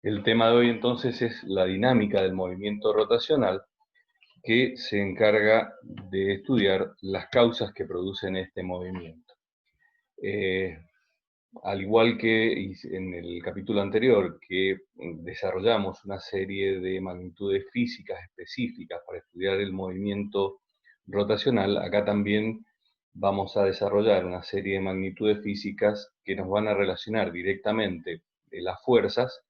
El tema de hoy entonces es la dinámica del movimiento rotacional, que se encarga de estudiar las causas que producen este movimiento. Eh, Al igual que en el capítulo anterior, que desarrollamos una serie de magnitudes físicas específicas para estudiar el movimiento rotacional, acá también vamos a desarrollar una serie de magnitudes físicas que nos van a relacionar directamente las fuerzas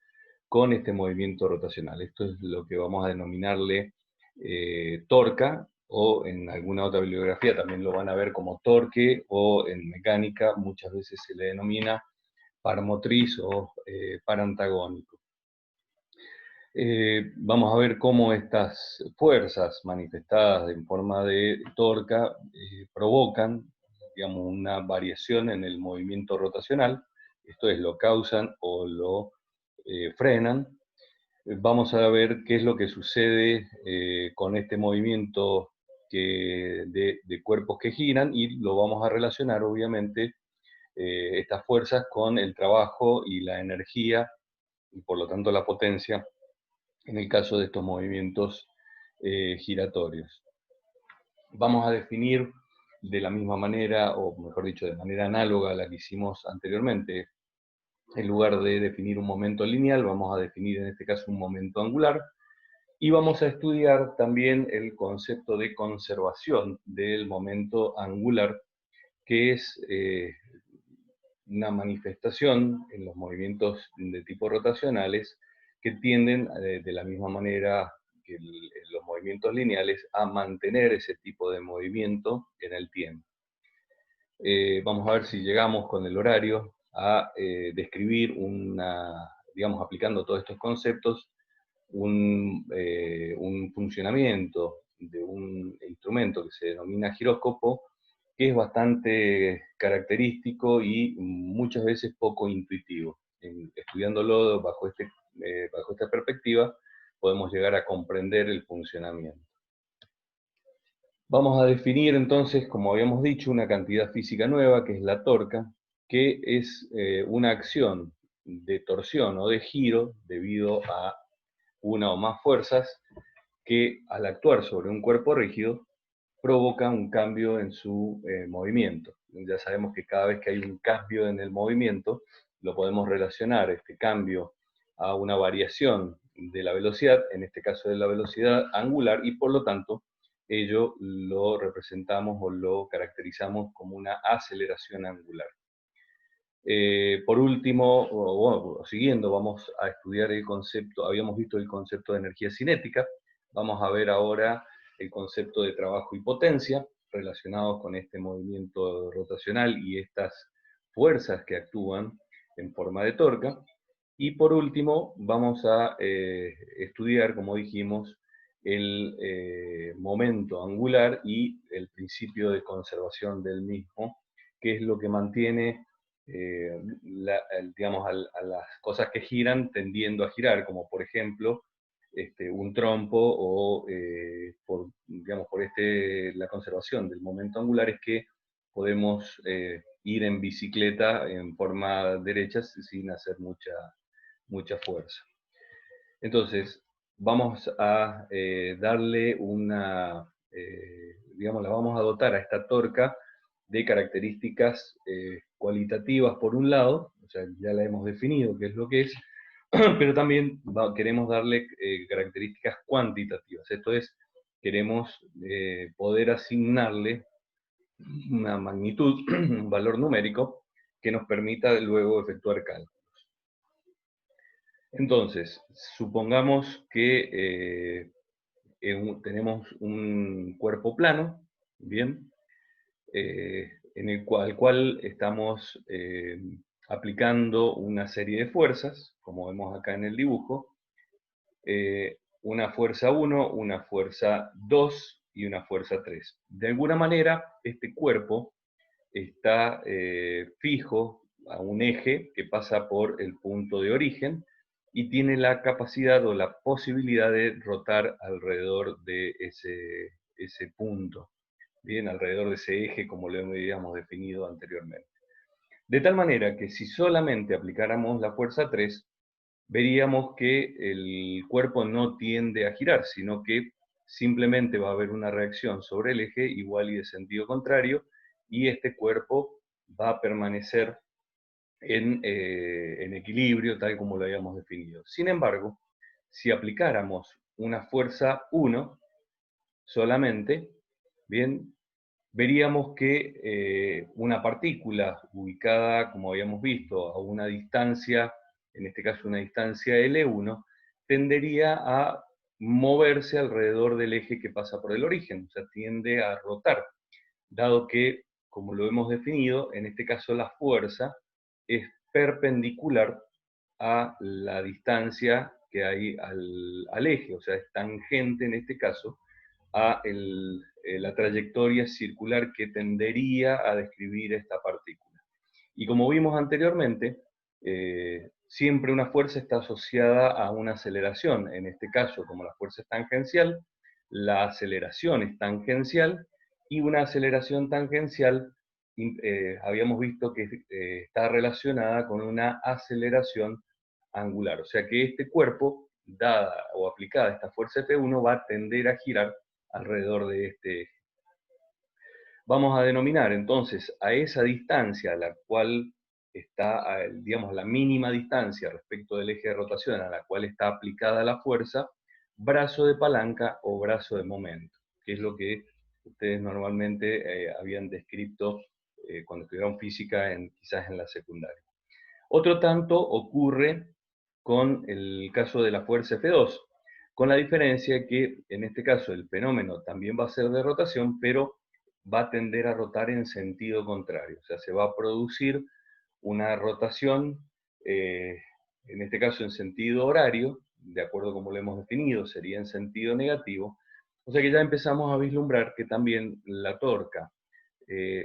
con este movimiento rotacional. Esto es lo que vamos a denominarle torca, o en alguna otra bibliografía también lo van a ver como torque, o en mecánica muchas veces se le denomina par motriz o par antagónico. Vamos a ver cómo estas fuerzas manifestadas en forma de torca provocan, digamos, una variación en el movimiento rotacional, esto es, lo causan o lo frenan. Vamos a ver qué es lo que sucede con este movimiento de cuerpos que giran, y lo vamos a relacionar, obviamente, estas fuerzas con el trabajo y la energía, y por lo tanto la potencia, en el caso de estos movimientos giratorios. Vamos a definir de la misma manera, o mejor dicho, de manera análoga a la que hicimos anteriormente. En lugar de definir un momento lineal, vamos a definir en este caso un momento angular, y vamos a estudiar también el concepto de conservación del momento angular, que es una manifestación en los movimientos de tipo rotacionales que tienden, de la misma manera que los movimientos lineales, a mantener ese tipo de movimiento en el tiempo. Vamos a ver si llegamos con el horario a describir digamos, aplicando todos estos conceptos, un funcionamiento de un instrumento que se denomina giróscopo, que es bastante característico y muchas veces poco intuitivo. Estudiándolo bajo esta perspectiva, podemos llegar a comprender el funcionamiento. Vamos a definir entonces, como habíamos dicho, una cantidad física nueva, que es la torca, que es una acción de torsión o de giro debido a una o más fuerzas que, al actuar sobre un cuerpo rígido, provoca un cambio en su movimiento. Ya sabemos que cada vez que hay un cambio en el movimiento, lo podemos relacionar, este cambio, a una variación de la velocidad, en este caso de la velocidad angular, y por lo tanto ello lo representamos o lo caracterizamos como una aceleración angular. Por último, o siguiendo, vamos a estudiar el concepto. Habíamos visto el concepto de energía cinética, vamos a ver ahora el concepto de trabajo y potencia relacionados con este movimiento rotacional y estas fuerzas que actúan en forma de torca. Y por último, vamos a estudiar, como dijimos, el momento angular y el principio de conservación del mismo, que es lo que mantiene, digamos, a las cosas que giran tendiendo a girar, como por ejemplo un trompo, o digamos, la conservación del momento angular es que podemos ir en bicicleta en forma derecha sin hacer mucha fuerza. Entonces, vamos a darle digamos, la vamos a dotar a esta torca de características cualitativas por un lado, o sea, ya la hemos definido qué es lo que es, pero también queremos darle características cuantitativas, esto es, queremos poder asignarle una magnitud, un valor numérico, que nos permita luego efectuar cálculos. Entonces, supongamos que tenemos un cuerpo plano, bien, en el cual estamos aplicando una serie de fuerzas, como vemos acá en el dibujo, una fuerza 1, una fuerza 2 y una fuerza 3. De alguna manera, este cuerpo está fijo a un eje que pasa por el punto de origen y tiene la capacidad o la posibilidad de rotar alrededor de ese punto, bien, alrededor de ese eje, como lo habíamos definido anteriormente. De tal manera que si solamente aplicáramos la fuerza 3, veríamos que el cuerpo no tiende a girar, sino que simplemente va a haber una reacción sobre el eje igual y de sentido contrario, y este cuerpo va a permanecer en equilibrio, tal como lo habíamos definido. Sin embargo, si aplicáramos una fuerza 1 solamente, bien, veríamos que una partícula ubicada, como habíamos visto, a una distancia, en este caso una distancia L1, tendería a moverse alrededor del eje que pasa por el origen, o sea, tiende a rotar, dado que, como lo hemos definido, en este caso la fuerza es perpendicular a la distancia que hay al eje, o sea, es tangente en este caso a la trayectoria circular que tendería a describir esta partícula. Y como vimos anteriormente, siempre una fuerza está asociada a una aceleración. En este caso, como la fuerza es tangencial, la aceleración es tangencial, y una aceleración tangencial habíamos visto que está relacionada con una aceleración angular. O sea que este cuerpo, dada o aplicada esta fuerza F1, va a tender a girar alrededor de este eje. Vamos a denominar entonces a esa distancia a la cual está, digamos, la mínima distancia respecto del eje de rotación a la cual está aplicada la fuerza, brazo de palanca o brazo de momento, que es lo que ustedes normalmente habían descrito cuando estudiaron física, quizás en la secundaria. Otro tanto ocurre con el caso de la fuerza F2, con la diferencia que en este caso el fenómeno también va a ser de rotación, pero va a tender a rotar en sentido contrario. O sea, se va a producir una rotación, en este caso en sentido horario, de acuerdo como lo hemos definido, sería en sentido negativo. O sea que ya empezamos a vislumbrar que también la torca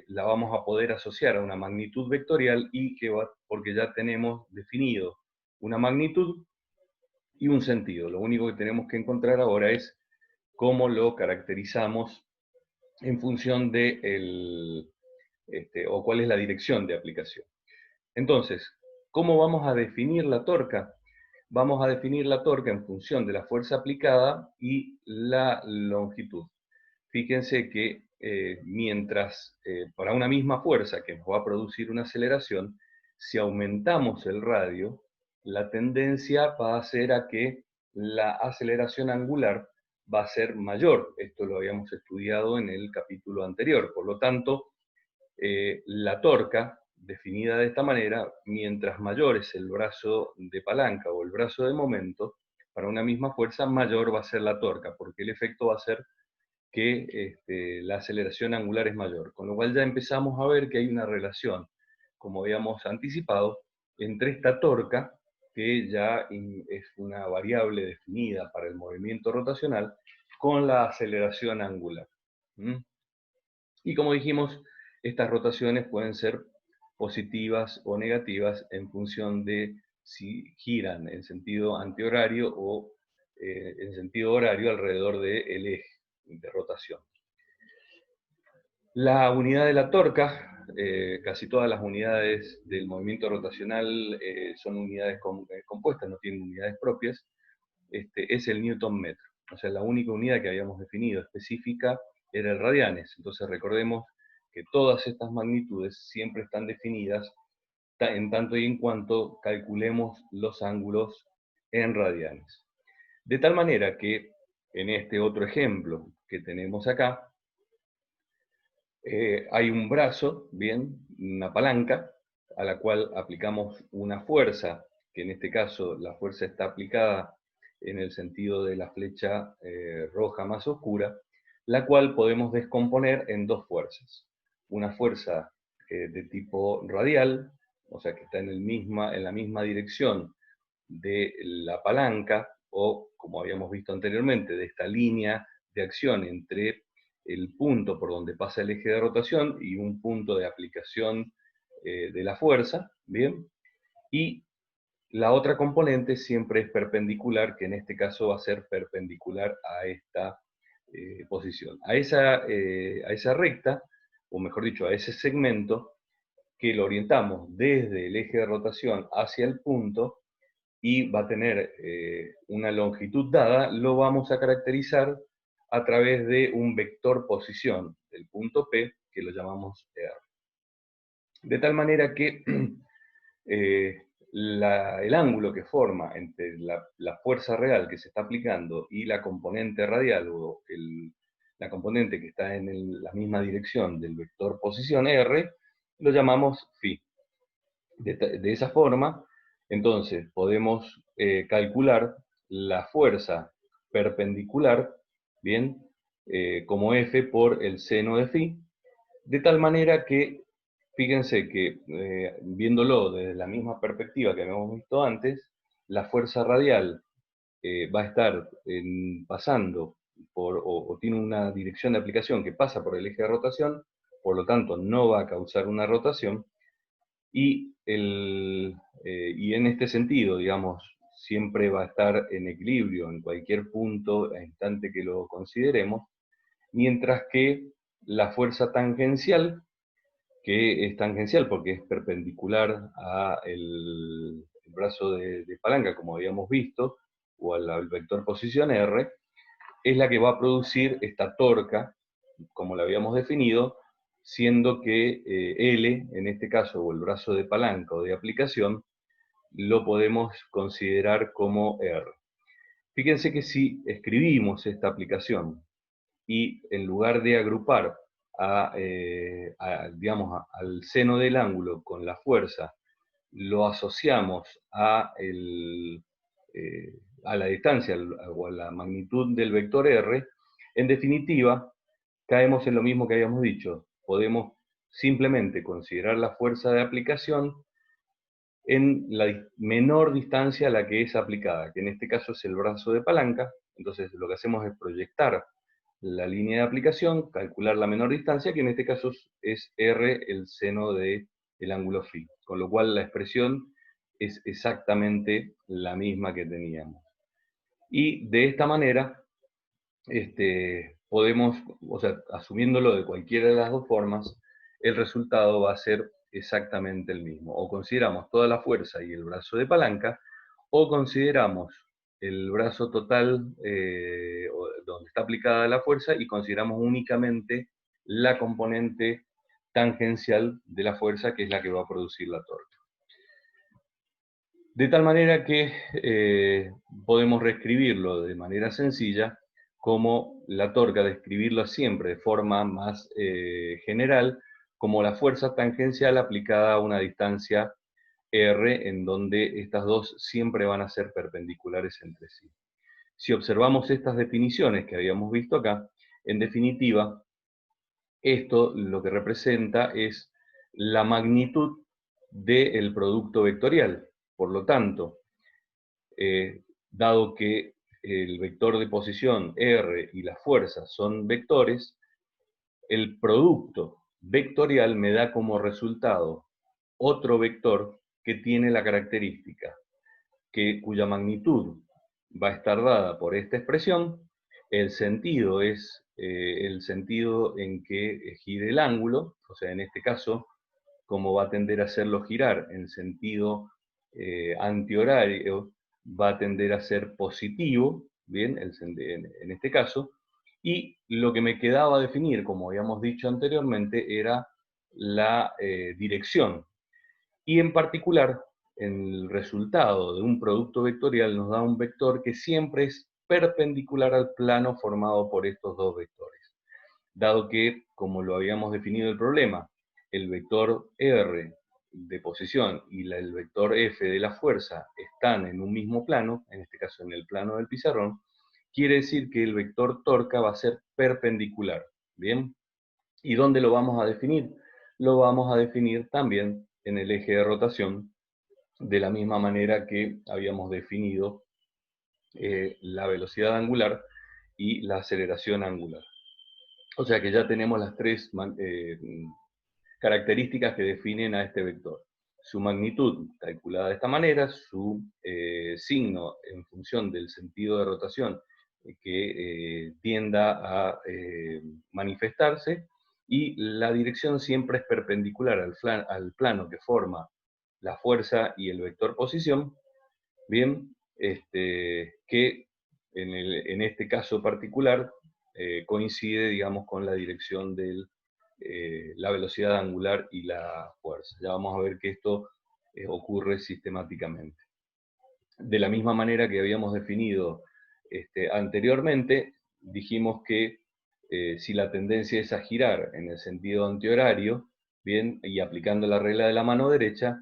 la vamos a poder asociar a una magnitud vectorial, y que porque ya tenemos definido una magnitud y un sentido. Lo único que tenemos que encontrar ahora es cómo lo caracterizamos en función de o cuál es la dirección de aplicación. Entonces, ¿cómo vamos a definir la torca? Vamos a definir la torca en función de la fuerza aplicada y la longitud. Fíjense que mientras para una misma fuerza que nos va a producir una aceleración, si aumentamos el radio, la tendencia va a ser a que la aceleración angular va a ser mayor. Esto lo habíamos estudiado en el capítulo anterior. Por lo tanto, la torca, definida de esta manera, mientras mayor es el brazo de palanca o el brazo de momento, para una misma fuerza, mayor va a ser la torca, porque el efecto va a ser que la aceleración angular es mayor. Con lo cual ya empezamos a ver que hay una relación, como habíamos anticipado, entre esta torca, que ya es una variable definida para el movimiento rotacional, con la aceleración angular. Y como dijimos, estas rotaciones pueden ser positivas o negativas en función de si giran en sentido antihorario o en sentido horario alrededor del eje de rotación. La unidad de la torca, casi todas las unidades del movimiento rotacional son unidades compuestas, no tienen unidades propias, es el Newton metro. O sea, la única unidad que habíamos definido específica era el radianes. Entonces recordemos que todas estas magnitudes siempre están definidas en tanto y en cuanto calculemos los ángulos en radianes. De tal manera que en este otro ejemplo que tenemos acá, hay un brazo, bien, una palanca, a la cual aplicamos una fuerza, que en este caso la fuerza está aplicada en el sentido de la flecha roja más oscura, la cual podemos descomponer en dos fuerzas. Una fuerza de tipo radial, o sea que está en la misma dirección de la palanca, o como habíamos visto anteriormente, de esta línea de acción entre el punto por donde pasa el eje de rotación y un punto de aplicación de la fuerza, ¿bien? Y la otra componente siempre es perpendicular, que en este caso va a ser perpendicular a esta posición. A esa recta, o mejor dicho, a ese segmento, que lo orientamos desde el eje de rotación hacia el punto, y va a tener una longitud dada, lo vamos a caracterizar a través de un vector posición del punto P, que lo llamamos R. De tal manera que eh, el ángulo que forma entre la fuerza real que se está aplicando y la componente radial, o la componente que está en la misma dirección del vector posición R, lo llamamos phi. De esa forma, entonces, podemos calcular la fuerza perpendicular, ¿bien? Como F por el seno de phi, de tal manera que, fíjense que, viéndolo desde la misma perspectiva que habíamos visto antes, la fuerza radial va a estar pasando o tiene una dirección de aplicación que pasa por el eje de rotación, por lo tanto no va a causar una rotación, y en este sentido, digamos, siempre va a estar en equilibrio en cualquier punto e instante que lo consideremos, mientras que la fuerza tangencial, que es tangencial porque es perpendicular al brazo de palanca, como habíamos visto, o al vector posición R, es la que va a producir esta torca, como la habíamos definido, siendo que L, en este caso, o el brazo de palanca o de aplicación, lo podemos considerar como R. Fíjense que si escribimos esta aplicación y en lugar de agrupar digamos, al seno del ángulo con la fuerza, lo asociamos a la distancia o a la magnitud del vector R, en definitiva, caemos en lo mismo que habíamos dicho. Podemos simplemente considerar la fuerza de aplicación en la menor distancia a la que es aplicada, que en este caso es el brazo de palanca. Entonces lo que hacemos es proyectar la línea de aplicación, calcular la menor distancia, que en este caso es R, el seno del ángulo phi, con lo cual la expresión es exactamente la misma que teníamos. Y de esta manera, podemos, o sea, asumiéndolo de cualquiera de las dos formas, el resultado va a ser exactamente el mismo. O consideramos toda la fuerza y el brazo de palanca, o consideramos el brazo total donde está aplicada la fuerza y consideramos únicamente la componente tangencial de la fuerza, que es la que va a producir la torque. De tal manera que podemos reescribirlo de manera sencilla como la torca, describirlo siempre de forma más general, como la fuerza tangencial aplicada a una distancia R, en donde estas dos siempre van a ser perpendiculares entre sí. Si observamos estas definiciones que habíamos visto acá, en definitiva, esto lo que representa es la magnitud del producto vectorial. Por lo tanto, dado que el vector de posición R y la fuerza son vectores, el producto vectorial me da como resultado otro vector que tiene la característica cuya magnitud va a estar dada por esta expresión. El sentido es el sentido en que gire el ángulo, o sea, en este caso, como va a tender a hacerlo girar en sentido antihorario, va a tender a ser positivo, bien, en este caso, y lo que me quedaba definir, como habíamos dicho anteriormente, era la dirección. Y en particular, el resultado de un producto vectorial nos da un vector que siempre es perpendicular al plano formado por estos dos vectores. Dado que, como lo habíamos definido el problema, el vector R de posición y el vector F de la fuerza están en un mismo plano, en este caso en el plano del pizarrón, quiere decir que el vector torca va a ser perpendicular. ¿Bien? ¿Y dónde lo vamos a definir? Lo vamos a definir también en el eje de rotación, de la misma manera que habíamos definido la velocidad angular y la aceleración angular. O sea que ya tenemos las tres características que definen a este vector. Su magnitud, calculada de esta manera, su signo en función del sentido de rotación que tienda a manifestarse, y la dirección siempre es perpendicular al plano que forma la fuerza y el vector posición, Bien, que en este caso particular coincide, digamos, con la dirección de la velocidad angular y la fuerza. Ya vamos a ver que esto ocurre sistemáticamente. De la misma manera que habíamos definido anteriormente, dijimos que si la tendencia es a girar en el sentido antihorario, bien, y aplicando la regla de la mano derecha,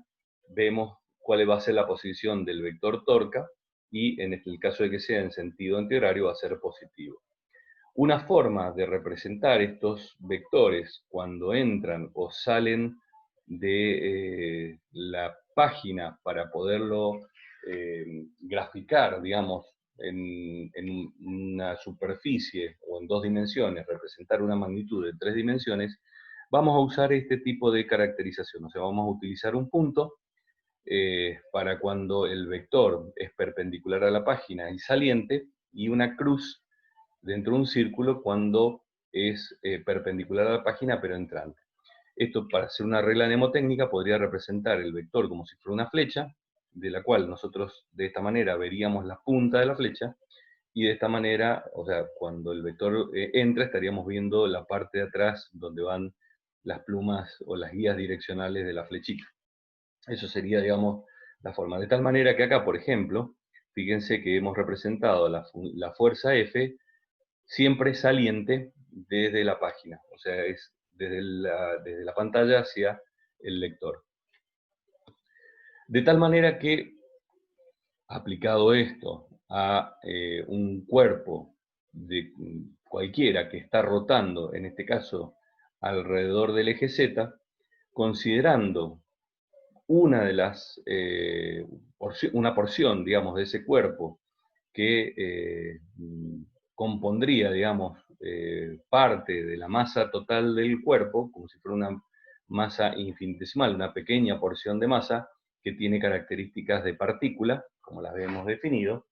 vemos cuál va a ser la posición del vector torca, y en el caso de que sea en sentido antihorario va a ser positivo. Una forma de representar estos vectores cuando entran o salen de la página para poderlo graficar, digamos, en una superficie o en 2 dimensiones, representar una magnitud de 3 dimensiones, vamos a usar este tipo de caracterización. O sea, vamos a utilizar un punto para cuando el vector es perpendicular a la página y saliente, y una cruz dentro de un círculo cuando es perpendicular a la página pero entrante. Esto, para hacer una regla mnemotécnica, podría representar el vector como si fuera una flecha, de la cual nosotros de esta manera veríamos la punta de la flecha, y de esta manera, o sea, cuando el vector entra, estaríamos viendo la parte de atrás donde van las plumas o las guías direccionales de la flechita. Eso sería, digamos, la forma. De tal manera que acá, por ejemplo, fíjense que hemos representado la fuerza F siempre saliente desde la página, o sea, es desde la pantalla hacia el lector. De tal manera que, aplicado esto a un cuerpo de cualquiera que está rotando, en este caso alrededor del eje Z, considerando una de las, una porción, digamos, de ese cuerpo que compondría, digamos, parte de la masa total del cuerpo, como si fuera una masa infinitesimal, una pequeña porción de masa que tiene características de partícula, como las hemos definido,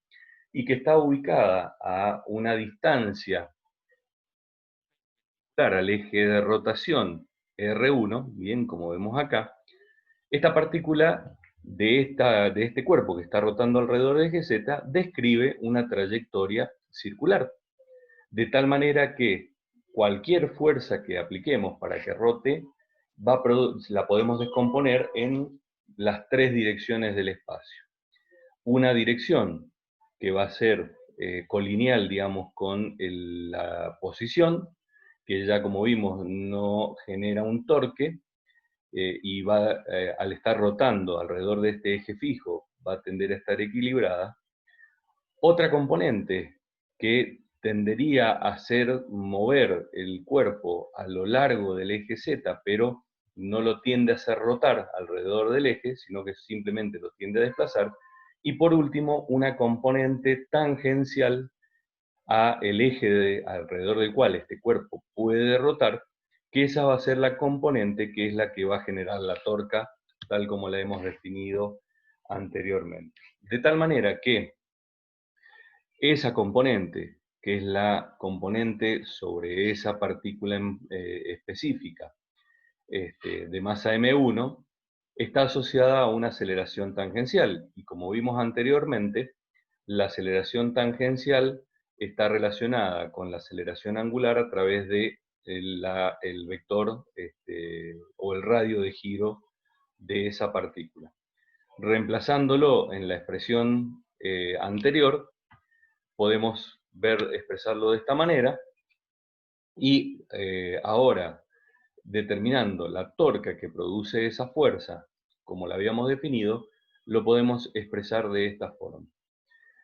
y que está ubicada a una distancia al eje de rotación R1, bien, como vemos acá. Esta partícula de este cuerpo que está rotando alrededor del eje Z describe una trayectoria circular, de tal manera que cualquier fuerza que apliquemos para que rote, la podemos descomponer en las 3 direcciones del espacio. Una dirección que va a ser colineal, digamos, con la posición, que ya como vimos no genera un torque, y va, al estar rotando alrededor de este eje fijo, va a tender a estar equilibrada. Otra componente que tendería a hacer mover el cuerpo a lo largo del eje Z, pero no lo tiende a hacer rotar alrededor del eje, sino que simplemente lo tiende a desplazar. Y por último, una componente tangencial a el eje alrededor del cual este cuerpo puede rotar, que esa va a ser la componente que es la que va a generar la torca, tal como la hemos definido anteriormente. De tal manera que esa componente, que es la componente sobre esa partícula específica de masa m1, está asociada a una aceleración tangencial. Y como vimos anteriormente, la aceleración tangencial está relacionada con la aceleración angular a través de el vector o el radio de giro de esa partícula. Reemplazándolo en la expresión anterior, podemos expresarlo de esta manera, y ahora, determinando la torca que produce esa fuerza, como la habíamos definido, lo podemos expresar de esta forma.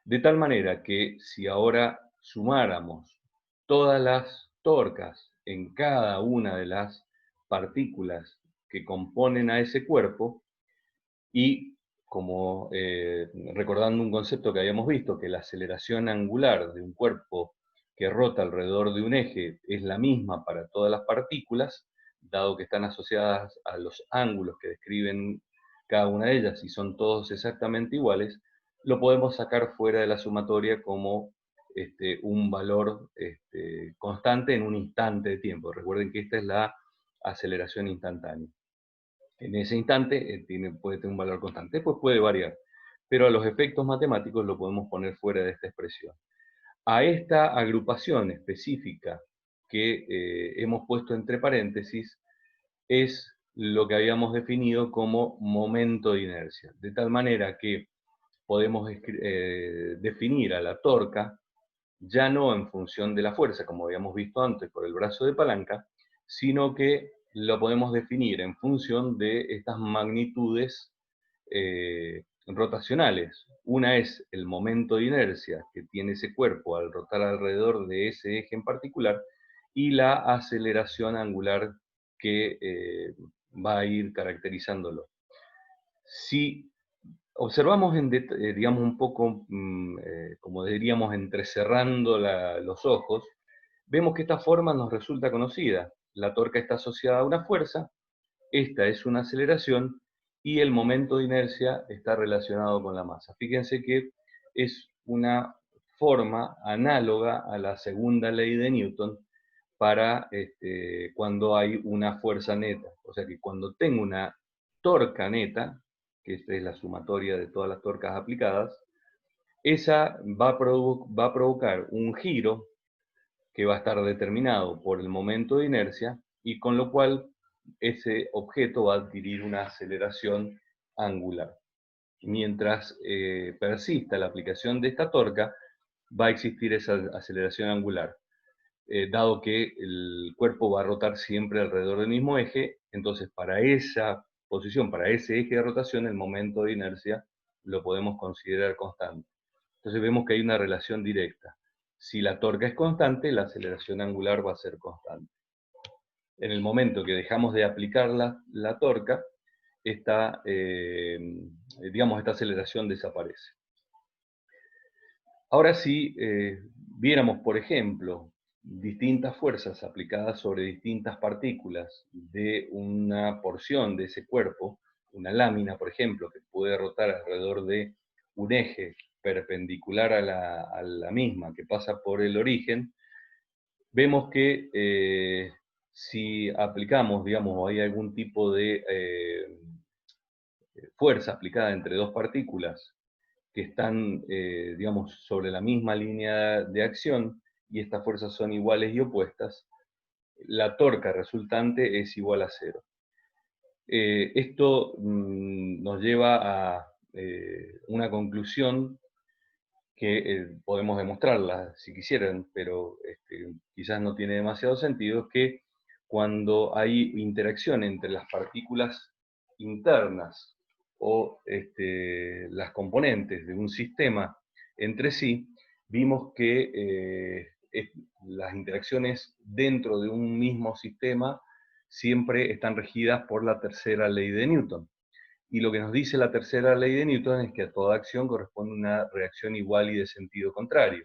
De tal manera que si ahora sumáramos todas las torcas en cada una de las partículas que componen a ese cuerpo, y como recordando un concepto que habíamos visto, que la aceleración angular de un cuerpo que rota alrededor de un eje es la misma para todas las partículas, dado que están asociadas a los ángulos que describen cada una de ellas y son todos exactamente iguales, lo podemos sacar fuera de la sumatoria como un valor constante en un instante de tiempo. Recuerden que esta es la aceleración instantánea. En ese instante puede tener un valor constante, después puede variar. pero a los efectos matemáticos lo podemos poner fuera de esta expresión. A esta agrupación específica que hemos puesto entre paréntesis es lo que habíamos definido como momento de inercia, de tal manera que podemos definir a la torca ya no en función de la fuerza, como habíamos visto antes por el brazo de palanca, sino que lo podemos definir en función de estas magnitudes rotacionales. Una es el momento de inercia que tiene ese cuerpo al rotar alrededor de ese eje en particular, y la aceleración angular que va a ir caracterizándolo. Si observamos, digamos, un poco, como diríamos, entrecerrando los ojos, vemos que esta forma nos resulta conocida. La torca está asociada a una fuerza, esta es una aceleración, y el momento de inercia está relacionado con la masa. Fíjense que es una forma análoga a la segunda ley de Newton para cuando hay una fuerza neta. O sea que cuando tengo una torca neta, que esta es la sumatoria de todas las torcas aplicadas, esa va a provocar un giro que va a estar determinado por el momento de inercia, y con lo cual ese objeto va a adquirir una aceleración angular. Mientras persista la aplicación de esta torca, va a existir esa aceleración angular. Dado que el cuerpo va a rotar siempre alrededor del mismo eje, entonces para esa posición, para ese eje de rotación, el momento de inercia lo podemos considerar constante. Entonces vemos que hay una relación directa. Si la torca es constante, la aceleración angular va a ser constante. En el momento que dejamos de aplicar la torca, digamos, esta aceleración desaparece. Ahora si viéramos, por ejemplo, distintas fuerzas aplicadas sobre distintas partículas de una porción de ese cuerpo, una lámina, por ejemplo, que puede rotar alrededor de un eje perpendicular a la misma, que pasa por el origen, vemos que si aplicamos, digamos, o hay algún tipo de fuerza aplicada entre dos partículas que están, digamos, sobre la misma línea de acción, y estas fuerzas son iguales y opuestas, la torca resultante es igual a cero. Esto nos lleva a una conclusión que podemos demostrarla si quisieran, pero quizás no tiene demasiado sentido, es que cuando hay interacción entre las partículas internas o las componentes de un sistema entre sí, vimos que las interacciones dentro de un mismo sistema siempre están regidas por la tercera ley de Newton. Y lo que nos dice la tercera ley de Newton es que a toda acción corresponde una reacción igual y de sentido contrario.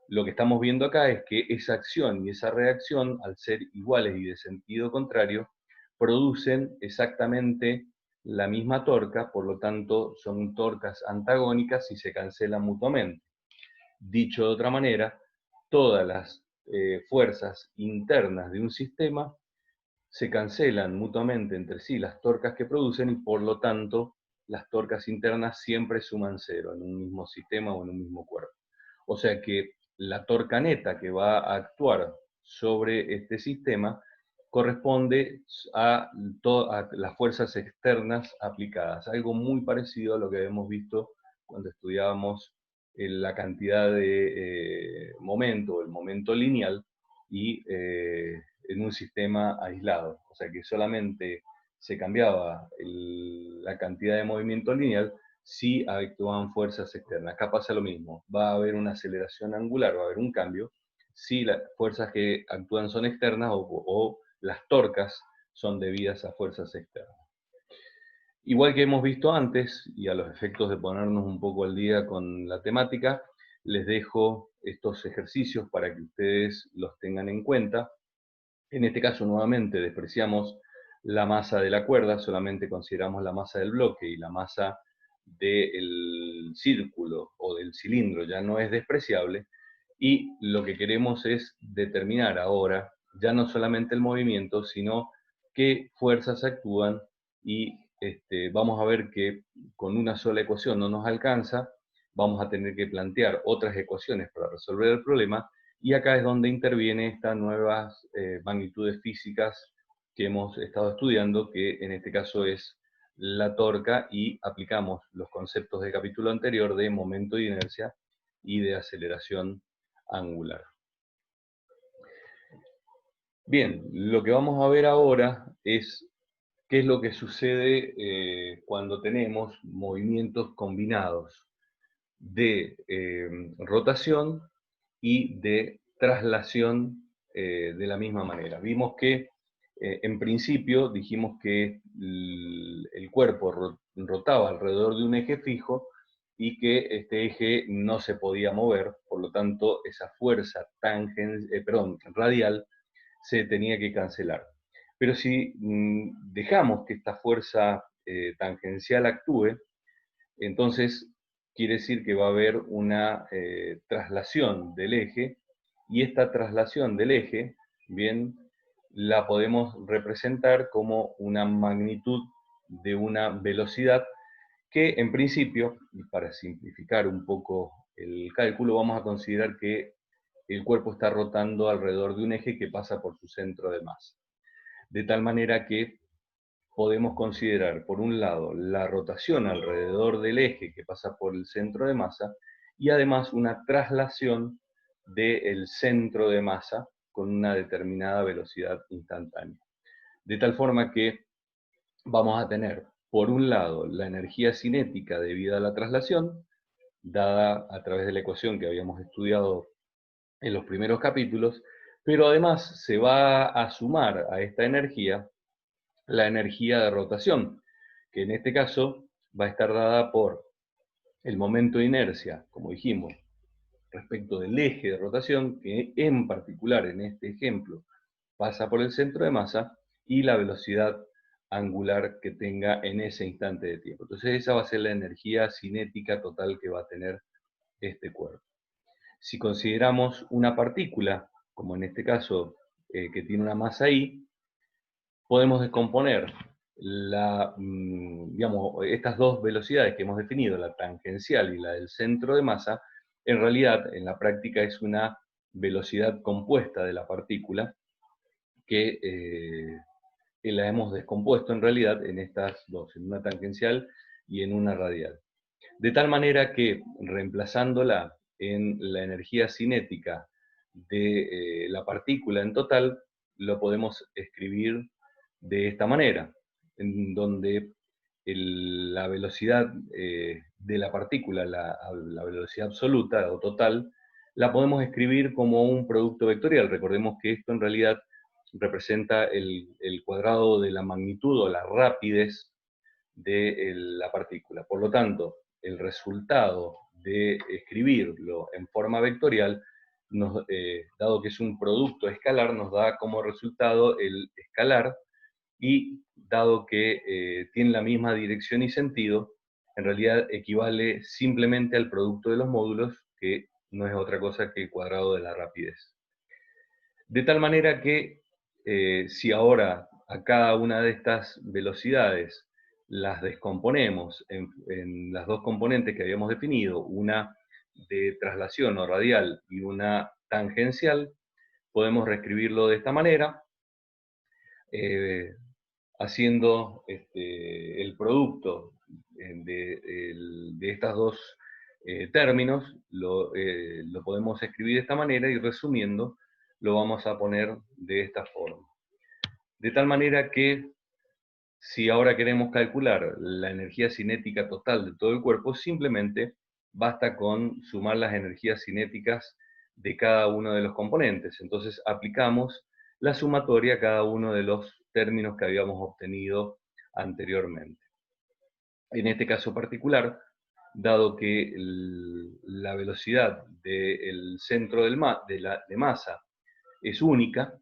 Lo que estamos viendo acá es que esa acción y esa reacción, al ser iguales y de sentido contrario, producen exactamente la misma torca, por lo tanto son torcas antagónicas y se cancelan mutuamente. Dicho de otra manera, todas las fuerzas internas de un sistema se cancelan mutuamente entre sí las torcas que producen, y por lo tanto las torcas internas siempre suman cero en un mismo sistema o en un mismo cuerpo. O sea que la torca neta que va a actuar sobre este sistema corresponde a las fuerzas externas aplicadas, algo muy parecido a lo que habíamos visto cuando estudiábamos la cantidad de momento, el momento lineal, y en un sistema aislado. O sea que solamente se cambiaba la cantidad de movimiento lineal si actuaban fuerzas externas. Acá pasa lo mismo, va a haber una aceleración angular, va a haber un cambio, si las fuerzas que actúan son externas o las torcas son debidas a fuerzas externas. Igual que hemos visto antes, y a los efectos de ponernos un poco al día con la temática, les dejo estos ejercicios para que ustedes los tengan en cuenta. En este caso, nuevamente, despreciamos la masa de la cuerda, solamente consideramos la masa del bloque, y la masa del círculo o del cilindro ya no es despreciable, y lo que queremos es determinar ahora ya no solamente el movimiento, sino qué fuerzas actúan y vamos a ver que con una sola ecuación no nos alcanza, vamos a tener que plantear otras ecuaciones para resolver el problema, y acá es donde interviene estas nuevas magnitudes físicas que hemos estado estudiando, que en este caso es la torca, y aplicamos los conceptos del capítulo anterior de momento de inercia y de aceleración angular. Bien, lo que vamos a ver ahora es qué es lo que sucede cuando tenemos movimientos combinados de rotación y de traslación de la misma manera. Vimos que en principio dijimos que el cuerpo rotaba alrededor de un eje fijo y que este eje no se podía mover, por lo tanto esa fuerza radial se tenía que cancelar. Pero si dejamos que esta fuerza tangencial actúe, entonces quiere decir que va a haber una traslación del eje, y esta traslación del eje, bien, la podemos representar como una magnitud de una velocidad que en principio, y para simplificar un poco el cálculo, vamos a considerar que el cuerpo está rotando alrededor de un eje que pasa por su centro de masa. De tal manera que podemos considerar, por un lado, la rotación alrededor del eje que pasa por el centro de masa, y además una traslación del centro de masa con una determinada velocidad instantánea. De tal forma que vamos a tener, por un lado, la energía cinética debida a la traslación, dada a través de la ecuación que habíamos estudiado en los primeros capítulos, pero además se va a sumar a esta energía la energía de rotación, que en este caso va a estar dada por el momento de inercia, como dijimos, respecto del eje de rotación, que en particular en este ejemplo pasa por el centro de masa, y la velocidad angular que tenga en ese instante de tiempo. Entonces esa va a ser la energía cinética total que va a tener este cuerpo. Si consideramos una partícula, como en este caso, que tiene una masa I, podemos descomponer digamos, estas dos velocidades que hemos definido, la tangencial y la del centro de masa. En realidad, en la práctica es una velocidad compuesta de la partícula que la hemos descompuesto en realidad en estas dos, en una tangencial y en una radial. De tal manera que, reemplazándola en la energía cinética de la partícula en total, lo podemos escribir de esta manera, en donde la velocidad de la partícula, la velocidad absoluta o total, la podemos escribir como un producto vectorial. Recordemos que esto en realidad representa el cuadrado de la magnitud o la rapidez de la partícula. Por lo tanto, el resultado de escribirlo en forma vectorial, dado que es un producto escalar, nos da como resultado el escalar, y dado que tiene la misma dirección y sentido, en realidad equivale simplemente al producto de los módulos, que no es otra cosa que el cuadrado de la rapidez. De tal manera que si ahora a cada una de estas velocidades las descomponemos en las dos componentes que habíamos definido, una de traslación o radial y una tangencial, podemos reescribirlo de esta manera, haciendo el producto de estas dos términos, lo podemos escribir de esta manera, y resumiendo, lo vamos a poner de esta forma. De tal manera que, si ahora queremos calcular la energía cinética total de todo el cuerpo, simplemente basta con sumar las energías cinéticas de cada uno de los componentes. Entonces aplicamos la sumatoria a cada uno de los términos que habíamos obtenido anteriormente. En este caso particular, dado que la velocidad del centro de masa es única,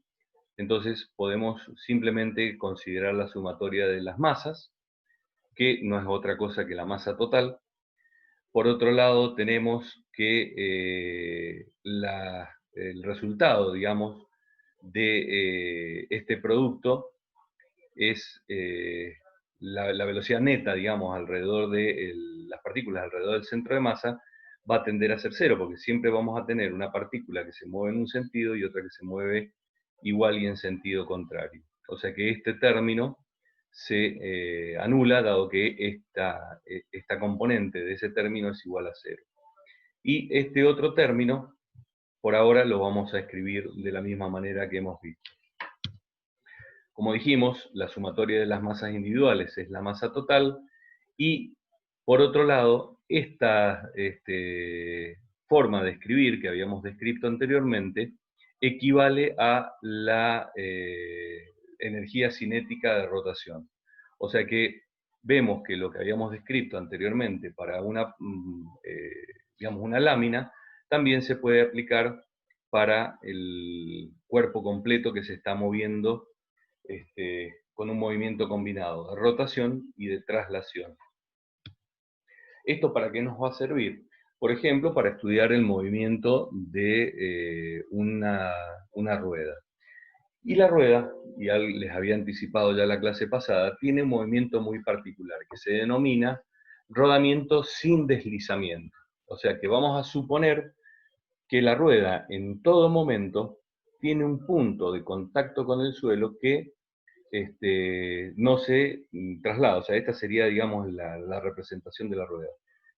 entonces podemos simplemente considerar la sumatoria de las masas, que no es otra cosa que la masa total. Por otro lado, tenemos que el resultado, digamos, de este producto es la velocidad neta, digamos, alrededor de las partículas alrededor del centro de masa, va a tender a ser cero, porque siempre vamos a tener una partícula que se mueve en un sentido y otra que se mueve igual y en sentido contrario. O sea que este término se anula, dado que esta componente de ese término es igual a cero. Y este otro término, por ahora lo vamos a escribir de la misma manera que hemos visto. Como dijimos, la sumatoria de las masas individuales es la masa total, y por otro lado, esta forma de escribir que habíamos descrito anteriormente equivale a la energía cinética de rotación. O sea que vemos que lo que habíamos descrito anteriormente para digamos, una lámina, también se puede aplicar para el cuerpo completo que se está moviendo con un movimiento combinado de rotación y de traslación. ¿Esto para qué nos va a servir? Por ejemplo, para estudiar el movimiento de una rueda. Y la rueda, ya les había anticipado ya la clase pasada, tiene un movimiento muy particular que se denomina rodamiento sin deslizamiento. O sea que vamos a suponer que la rueda en todo momento tiene un punto de contacto con el suelo que no se traslada. O sea, esta sería, digamos, la representación de la rueda.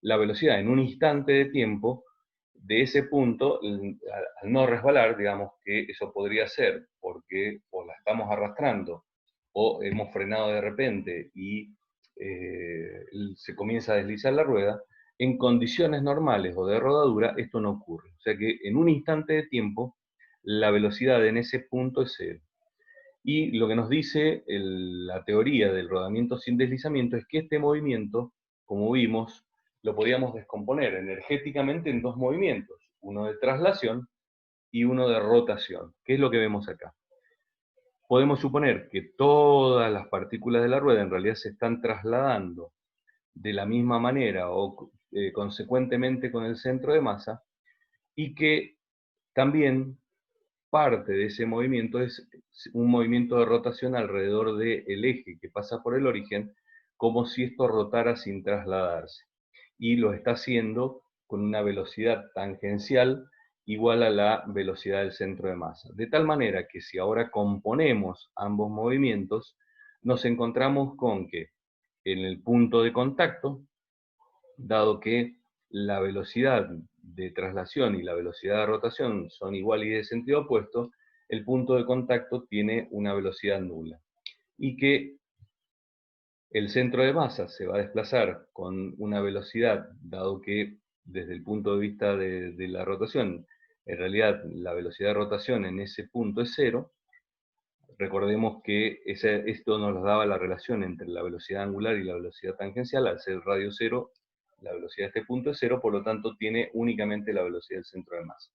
La velocidad en un instante de tiempo de ese punto, al no resbalar, digamos que eso podría ser porque o la estamos arrastrando o hemos frenado de repente y se comienza a deslizar la rueda. En condiciones normales o de rodadura esto no ocurre. O sea que en un instante de tiempo la velocidad en ese punto es cero. Y lo que nos dice la teoría del rodamiento sin deslizamiento es que este movimiento, como vimos, lo podíamos descomponer energéticamente en dos movimientos, uno de traslación y uno de rotación, que es lo que vemos acá. Podemos suponer que todas las partículas de la rueda en realidad se están trasladando de la misma manera o consecuentemente con el centro de masa, y que también parte de ese movimiento es un movimiento de rotación alrededor del eje que pasa por el origen, como si esto rotara sin trasladarse. Y lo está haciendo con una velocidad tangencial igual a la velocidad del centro de masa. De tal manera que si ahora componemos ambos movimientos, nos encontramos con que en el punto de contacto, dado que la velocidad de traslación y la velocidad de rotación son igual y de sentido opuesto, el punto de contacto tiene una velocidad nula. Y que el centro de masa se va a desplazar con una velocidad, dado que desde el punto de vista de la rotación, en realidad la velocidad de rotación en ese punto es cero. Recordemos que esto nos daba la relación entre la velocidad angular y la velocidad tangencial. Al ser radio cero, la velocidad de este punto es cero, por lo tanto tiene únicamente la velocidad del centro de masa.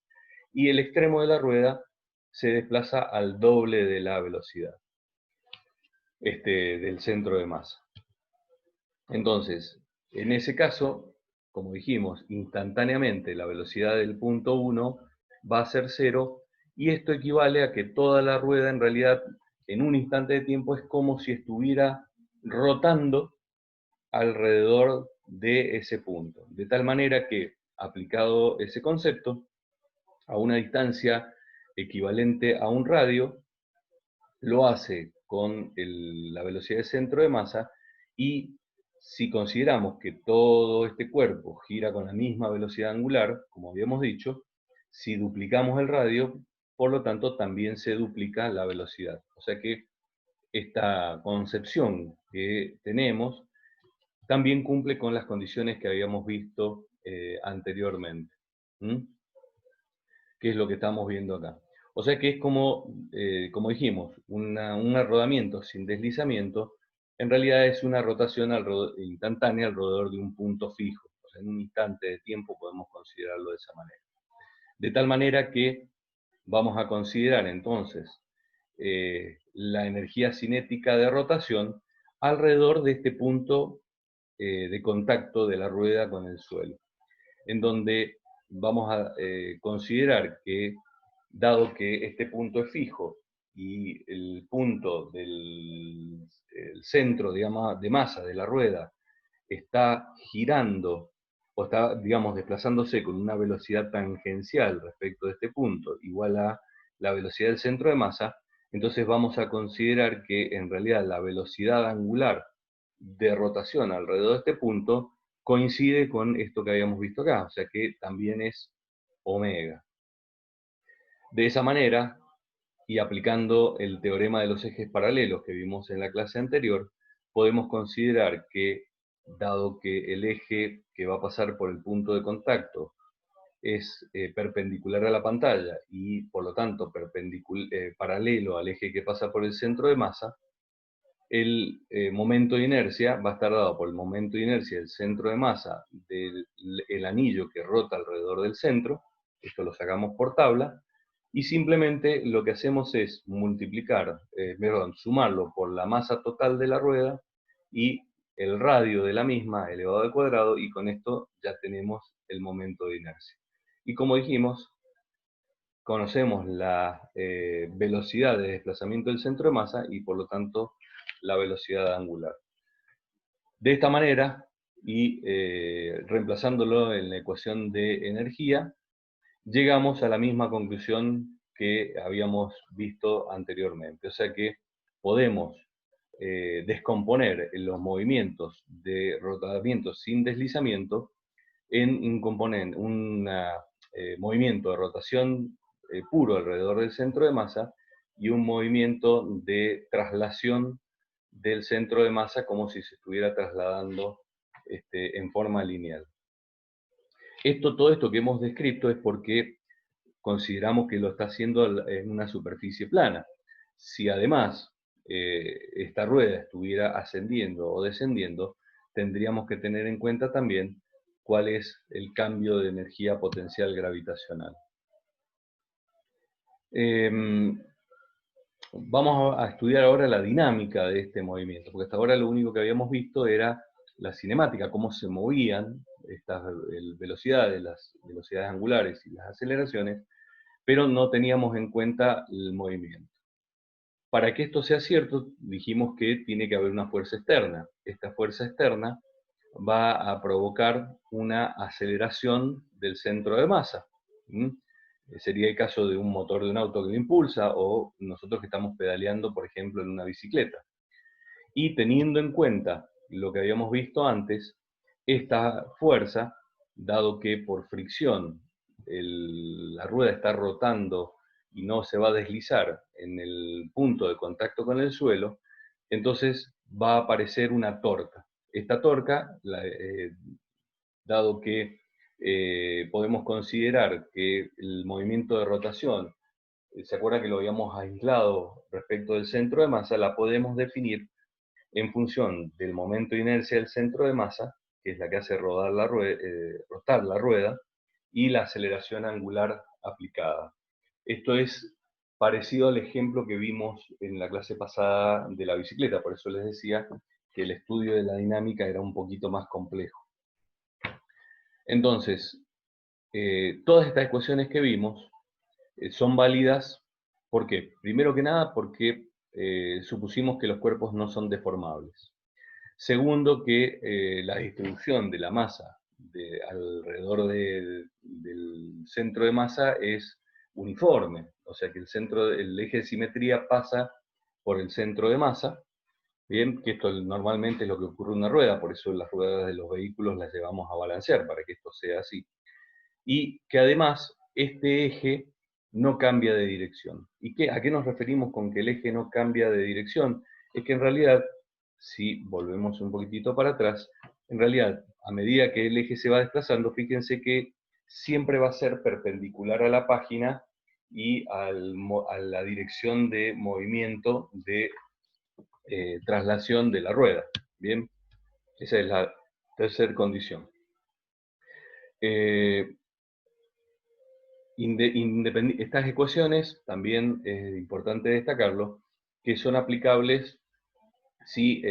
Y el extremo de la rueda se desplaza al doble de la velocidad del centro de masa. Entonces, en ese caso, como dijimos, instantáneamente la velocidad del punto 1 va a ser cero, y esto equivale a que toda la rueda en realidad en un instante de tiempo es como si estuviera rotando alrededor de ese punto. De tal manera que, aplicado ese concepto, a una distancia equivalente a un radio, lo hace con la velocidad de centro de masa, y si consideramos que todo este cuerpo gira con la misma velocidad angular, como habíamos dicho, si duplicamos el radio, por lo tanto también se duplica la velocidad. O sea que esta concepción que tenemos también cumple con las condiciones que habíamos visto anteriormente. ¿Mm? ¿Qué es lo que estamos viendo acá? O sea que es como dijimos, un rodamiento sin deslizamiento, en realidad es una rotación instantánea alrededor de un punto fijo. O sea, en un instante de tiempo podemos considerarlo de esa manera. De tal manera que vamos a considerar entonces la energía cinética de rotación alrededor de este punto de contacto de la rueda con el suelo, en donde vamos a considerar que, dado que este punto es fijo y el punto del el centro, digamos, de masa de la rueda está girando o está, digamos, desplazándose con una velocidad tangencial respecto de este punto, igual a la velocidad del centro de masa, entonces vamos a considerar que en realidad la velocidad angular de rotación alrededor de este punto coincide con esto que habíamos visto acá, o sea que también es omega. De esa manera, y aplicando el teorema de los ejes paralelos que vimos en la clase anterior, podemos considerar que, dado que el eje que va a pasar por el punto de contacto es perpendicular a la pantalla y por lo tanto paralelo al eje que pasa por el centro de masa, el momento de inercia va a estar dado por el momento de inercia del centro de masa del anillo que rota alrededor del centro, esto lo sacamos por tabla, y simplemente lo que hacemos es sumarlo por la masa total de la rueda y el radio de la misma elevado al cuadrado, y con esto ya tenemos el momento de inercia. Y como dijimos, conocemos la velocidad de desplazamiento del centro de masa y por lo tanto la velocidad angular. De esta manera, y reemplazándolo en la ecuación de energía, llegamos a la misma conclusión que habíamos visto anteriormente. O sea que podemos descomponer los movimientos de rotamiento sin deslizamiento en un movimiento de rotación puro alrededor del centro de masa y un movimiento de traslación del centro de masa como si se estuviera trasladando en forma lineal. Todo esto que hemos descrito es porque consideramos que lo está haciendo en una superficie plana. Si además esta rueda estuviera ascendiendo o descendiendo, tendríamos que tener en cuenta también cuál es el cambio de energía potencial gravitacional. Vamos a estudiar ahora la dinámica de este movimiento, porque hasta ahora lo único que habíamos visto era la cinemática, cómo se movían estas velocidades, las velocidades angulares y las aceleraciones, pero no teníamos en cuenta el movimiento. Para que esto sea cierto, dijimos que tiene que haber una fuerza externa. Esta fuerza externa va a provocar una aceleración del centro de masa. Sería el caso de un motor de un auto que lo impulsa, o nosotros que estamos pedaleando, por ejemplo, en una bicicleta. Y teniendo en cuenta lo que habíamos visto antes, esta fuerza, dado que por fricción la rueda está rotando y no se va a deslizar en el punto de contacto con el suelo, entonces va a aparecer una torca. Esta torca, dado que podemos considerar que el movimiento de rotación, ¿se acuerda que lo habíamos aislado respecto del centro de masa? La podemos definir en función del momento de inercia del centro de masa, que es la que hace rotar la rueda, y la aceleración angular aplicada. Esto es parecido al ejemplo que vimos en la clase pasada de la bicicleta, por eso les decía que el estudio de la dinámica era un poquito más complejo. Entonces, todas estas ecuaciones que vimos son válidas, ¿por qué? Primero que nada, porque supusimos que los cuerpos no son deformables. Segundo, que la distribución de la masa alrededor del centro de masa es uniforme, o sea que el eje de simetría pasa por el centro de masa, bien, que esto normalmente es lo que ocurre en una rueda, por eso las ruedas de los vehículos las llevamos a balancear, para que esto sea así. Y que además este eje no cambia de dirección. ¿Y a qué nos referimos con que el eje no cambia de dirección? Es que en realidad, si volvemos un poquitito para atrás, en realidad, a medida que el eje se va desplazando, fíjense que siempre va a ser perpendicular a la página y a la dirección de movimiento de traslación de la rueda. Bien, esa es la tercera condición. Estas ecuaciones, también es importante destacarlo, que son aplicables si,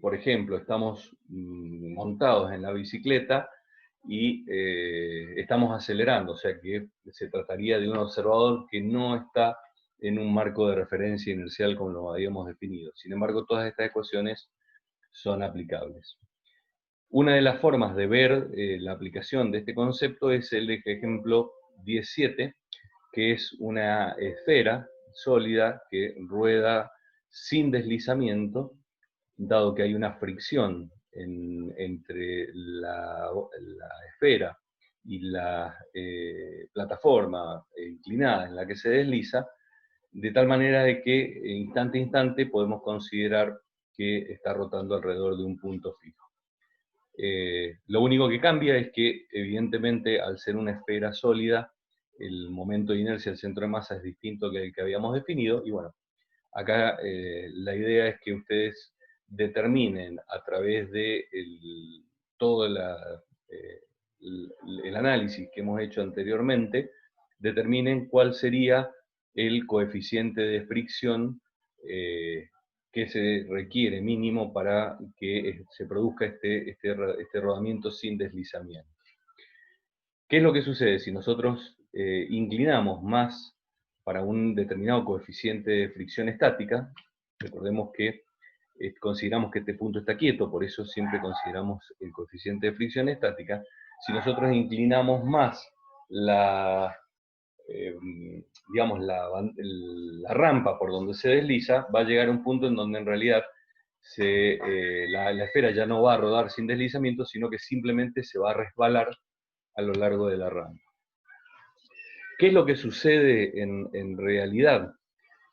por ejemplo, estamos montados en la bicicleta y estamos acelerando, o sea que se trataría de un observador que no está en un marco de referencia inercial como lo habíamos definido. Sin embargo, todas estas ecuaciones son aplicables. Una de las formas de ver la aplicación de este concepto es el ejemplo 17, que es una esfera sólida que rueda sin deslizamiento, dado que hay una fricción entre la esfera y la plataforma inclinada en la que se desliza, de tal manera de que instante a instante podemos considerar que está rotando alrededor de un punto fijo. Lo único que cambia es que, evidentemente, al ser una esfera sólida, el momento de inercia del centro de masa es distinto que el que habíamos definido, y bueno, acá la idea es que ustedes determinen a través de todo el análisis que hemos hecho anteriormente, determinen cuál sería el coeficiente de fricción que se requiere mínimo para que se produzca este rodamiento sin deslizamiento. ¿Qué es lo que sucede? Si nosotros inclinamos más para un determinado coeficiente de fricción estática, recordemos que consideramos que este punto está quieto, por eso siempre consideramos el coeficiente de fricción estática. Si nosotros inclinamos más la, digamos, la rampa por donde se desliza, va a llegar a un punto en donde en realidad la esfera ya no va a rodar sin deslizamiento, sino que simplemente se va a resbalar a lo largo de la rampa. ¿Qué es lo que sucede en realidad?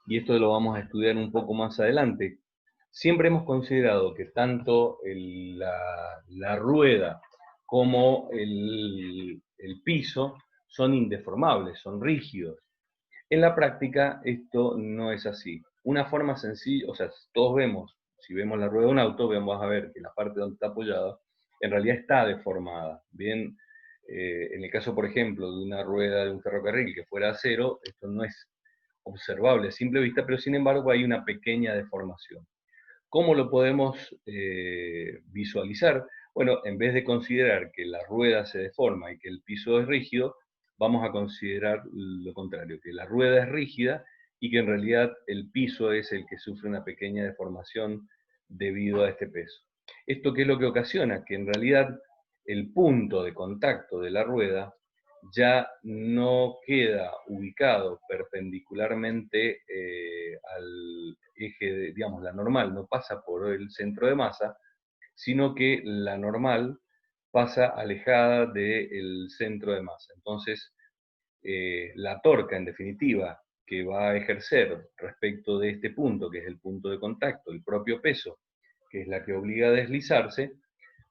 Y esto lo vamos a estudiar un poco más adelante. Siempre hemos considerado que tanto la rueda como el piso son indeformables, son rígidos. En la práctica esto no es así. Una forma sencilla, o sea, todos vemos, si vemos la rueda de un auto, vamos a ver que la parte donde está apoyada en realidad está deformada. Bien, en el caso, por ejemplo, de una rueda de un ferrocarril que fuera acero, esto no es observable a simple vista, pero sin embargo hay una pequeña deformación. ¿Cómo lo podemos visualizar? Bueno, en vez de considerar que la rueda se deforma y que el piso es rígido, vamos a considerar lo contrario, que la rueda es rígida y que en realidad el piso es el que sufre una pequeña deformación debido a este peso. ¿Esto qué es lo que ocasiona? Que en realidad el punto de contacto de la rueda ya no queda ubicado perpendicularmente al eje, digamos, la normal no pasa por el centro de masa, sino que la normal pasa alejada del centro de masa. Entonces, la torca, en definitiva, que va a ejercer respecto de este punto, que es el punto de contacto, el propio peso, que es la que obliga a deslizarse,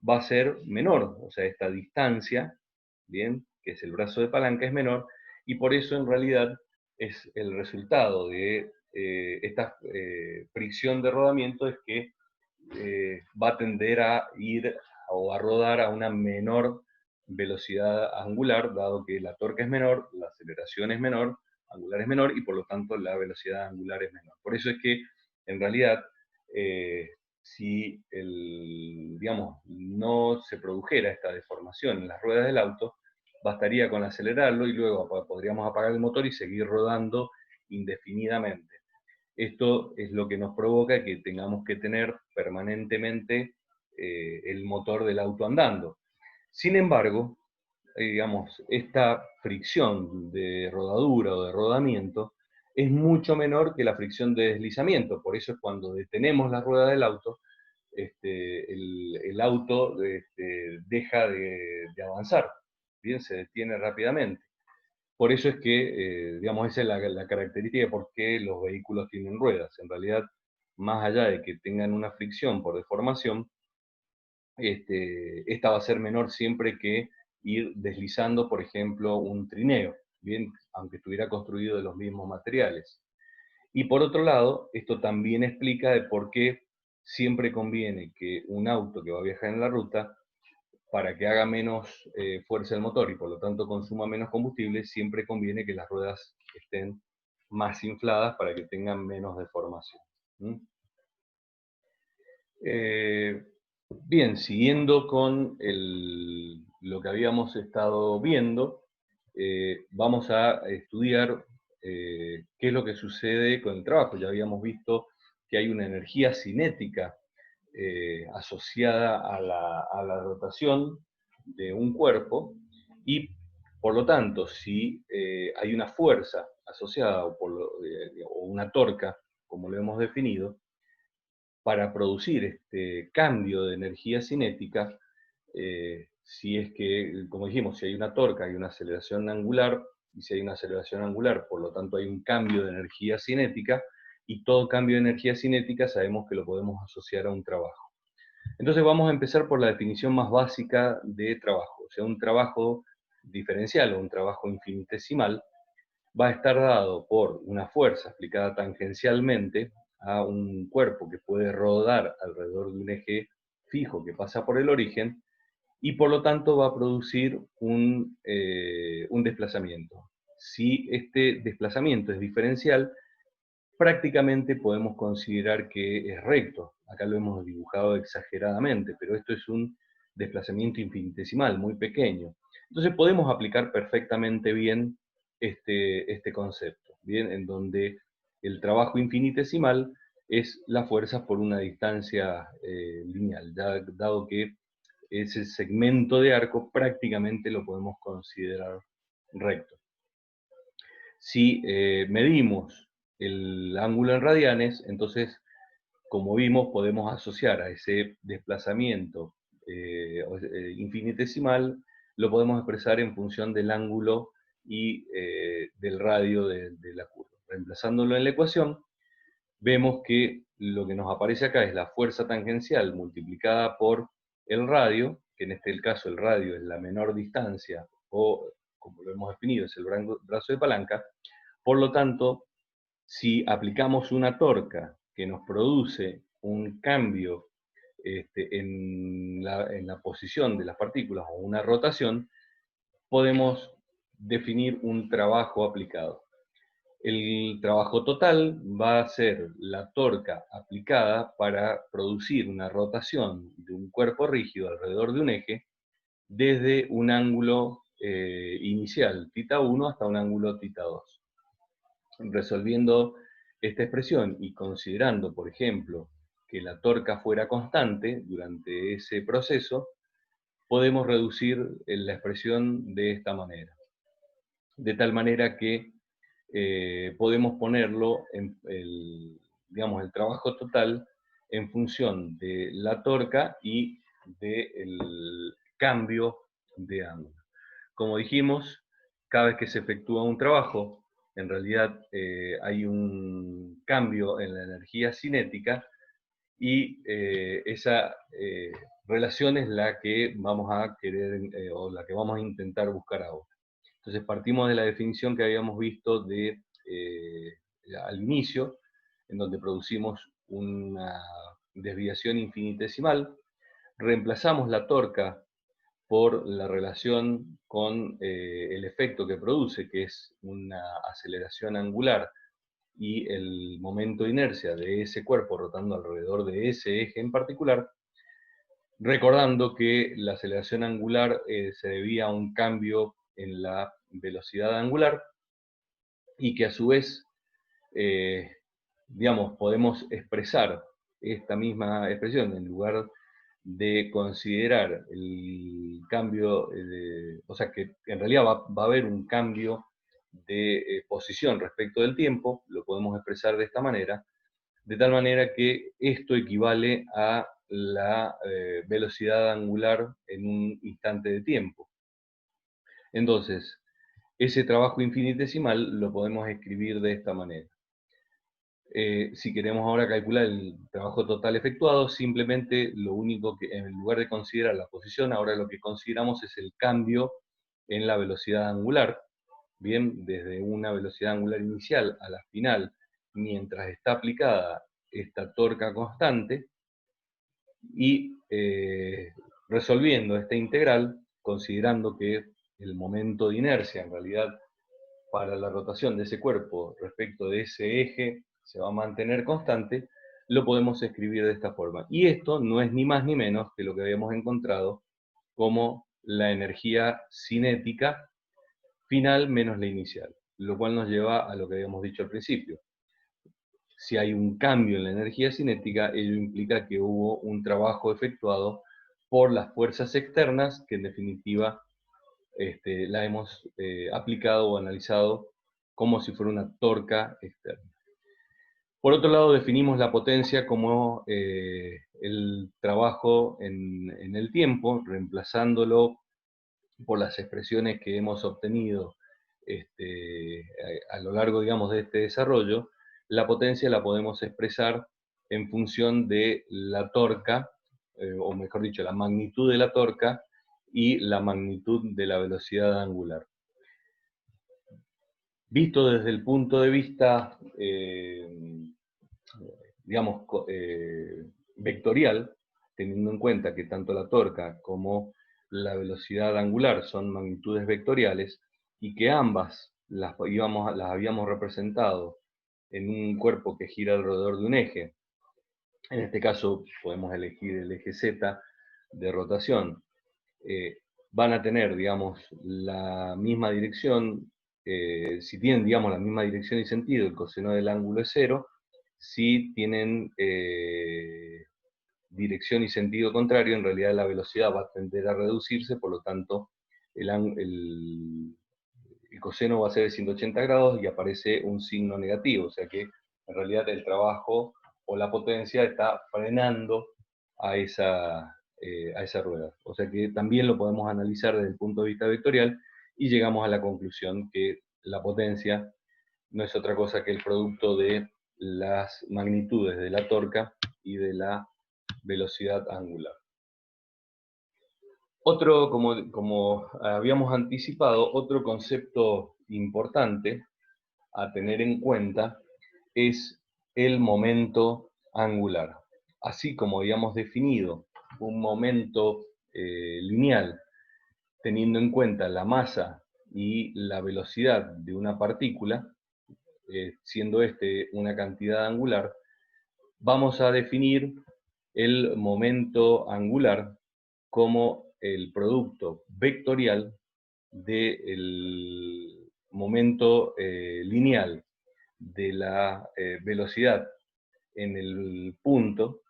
va a ser menor, o sea, esta distancia, bien, que es el brazo de palanca, es menor, y por eso en realidad es el resultado de esta fricción de rodamiento es que va a tender a ir o a rodar a una menor velocidad angular, dado que la torque es menor, la aceleración es menor, angular es menor, y por lo tanto la velocidad angular es menor. Por eso es que, en realidad, si digamos, no se produjera esta deformación en las ruedas del auto, bastaría con acelerarlo y luego podríamos apagar el motor y seguir rodando indefinidamente. Esto es lo que nos provoca que tengamos que tener permanentemente el motor del auto andando. Sin embargo, digamos, esta fricción de rodadura o de rodamiento es mucho menor que la fricción de deslizamiento. Por eso es cuando detenemos la rueda del auto, el auto deja de avanzar, bien, se detiene rápidamente. Por eso es que, digamos, esa es la característica de por qué los vehículos tienen ruedas. En realidad, más allá de que tengan una fricción por deformación, esta va a ser menor siempre que ir deslizando, por ejemplo, un trineo, bien, aunque estuviera construido de los mismos materiales. Y por otro lado, esto también explica de por qué siempre conviene que un auto que va a viajar en la ruta, para que haga menos fuerza el motor y por lo tanto consuma menos combustible, siempre conviene que las ruedas estén más infladas para que tengan menos deformación. Bien, siguiendo con lo que habíamos estado viendo, vamos a estudiar qué es lo que sucede con el trabajo. Ya habíamos visto que hay una energía cinética asociada a la rotación de un cuerpo, y por lo tanto, si hay una fuerza asociada o una torca, como lo hemos definido, para producir este cambio de energía cinética, si es que, como dijimos, si hay una torca, hay una aceleración angular, y si hay una aceleración angular, por lo tanto hay un cambio de energía cinética, y todo cambio de energía cinética sabemos que lo podemos asociar a un trabajo. Entonces vamos a empezar por la definición más básica de trabajo. O sea, un trabajo diferencial o un trabajo infinitesimal va a estar dado por una fuerza aplicada tangencialmente a un cuerpo que puede rodar alrededor de un eje fijo que pasa por el origen, y por lo tanto va a producir un desplazamiento. Si este desplazamiento es diferencial, prácticamente podemos considerar que es recto. Acá lo hemos dibujado exageradamente, pero esto es un desplazamiento infinitesimal, muy pequeño. Entonces podemos aplicar perfectamente bien este concepto, ¿bien? En donde el trabajo infinitesimal es la fuerza por una distancia lineal, dado que ese segmento de arco prácticamente lo podemos considerar recto. Si medimos el ángulo en radianes, entonces, como vimos, podemos asociar a ese desplazamiento infinitesimal, lo podemos expresar en función del ángulo y del radio de la curva. Reemplazándolo en la ecuación, vemos que lo que nos aparece acá es la fuerza tangencial multiplicada por el radio, que en este caso el radio es la menor distancia, o como lo hemos definido, es el brazo de palanca. Por lo tanto, si aplicamos una torca que nos produce un cambio en la posición de las partículas o una rotación, podemos definir un trabajo aplicado. El trabajo total va a ser la torca aplicada para producir una rotación de un cuerpo rígido alrededor de un eje desde un ángulo inicial, θ1, hasta un ángulo θ2. Resolviendo esta expresión y considerando, por ejemplo, que la torca fuera constante durante ese proceso, podemos reducir la expresión de esta manera. De tal manera que podemos ponerlo en digamos, el trabajo total en función de la torca y del cambio de ángulo. Como dijimos, cada vez que se efectúa un trabajo, en realidad hay un cambio en la energía cinética, y esa relación es la que vamos a querer, o la que vamos a intentar buscar ahora. Entonces partimos de la definición que habíamos visto al inicio, en donde producimos una desviación infinitesimal, reemplazamos la torca por la relación con el efecto que produce, que es una aceleración angular, y el momento de inercia de ese cuerpo rotando alrededor de ese eje en particular, recordando que la aceleración angular se debía a un cambio en la velocidad angular, y que a su vez, digamos, podemos expresar esta misma expresión en lugar de considerar el cambio, o sea que en realidad va a haber un cambio de posición respecto del tiempo, lo podemos expresar de esta manera, de tal manera que esto equivale a la velocidad angular en un instante de tiempo. Entonces, ese trabajo infinitesimal lo podemos escribir de esta manera. Si queremos ahora calcular el trabajo total efectuado, simplemente lo único que, en lugar de considerar la posición, ahora lo que consideramos es el cambio en la velocidad angular, bien, desde una velocidad angular inicial a la final, mientras está aplicada esta torca constante, y resolviendo esta integral, considerando que el momento de inercia, en realidad, para la rotación de ese cuerpo respecto de ese eje se va a mantener constante, lo podemos escribir de esta forma. Y esto no es ni más ni menos que lo que habíamos encontrado como la energía cinética final menos la inicial. lo cual nos lleva a lo que habíamos dicho al principio. Si hay un cambio en la energía cinética, ello implica que hubo un trabajo efectuado por las fuerzas externas, que en definitiva la hemos aplicado o analizado como si fuera una torca externa. Por otro lado, definimos la potencia como el trabajo en el tiempo, reemplazándolo por las expresiones que hemos obtenido a lo largo, digamos, de este desarrollo. La potencia la podemos expresar en función de la torca, o mejor dicho, la magnitud de la torca y la magnitud de la velocidad angular. Visto desde el punto de vista, digamos, vectorial, teniendo en cuenta que tanto la torca como la velocidad angular son magnitudes vectoriales y que ambas las habíamos representado en un cuerpo que gira alrededor de un eje. En este caso podemos elegir el eje Z de rotación. Van a tener, digamos, la misma dirección. Si tienen, digamos, la misma dirección y sentido, el coseno del ángulo es 0. Si tienen dirección y sentido contrario, en realidad la velocidad va a tender a reducirse, por lo tanto el coseno va a ser de 180 grados y aparece un signo negativo, o sea que en realidad el trabajo o la potencia está frenando a esa rueda. O sea que también lo podemos analizar desde el punto de vista vectorial y llegamos a la conclusión que la potencia no es otra cosa que el producto de las magnitudes de la torca y de la velocidad angular. Otro, como habíamos anticipado, otro concepto importante a tener en cuenta es el momento angular. Así como habíamos definido un momento lineal teniendo en cuenta la masa y la velocidad de una partícula, siendo una cantidad angular, vamos a definir el momento angular como el producto vectorial del momento lineal de la velocidad en el punto,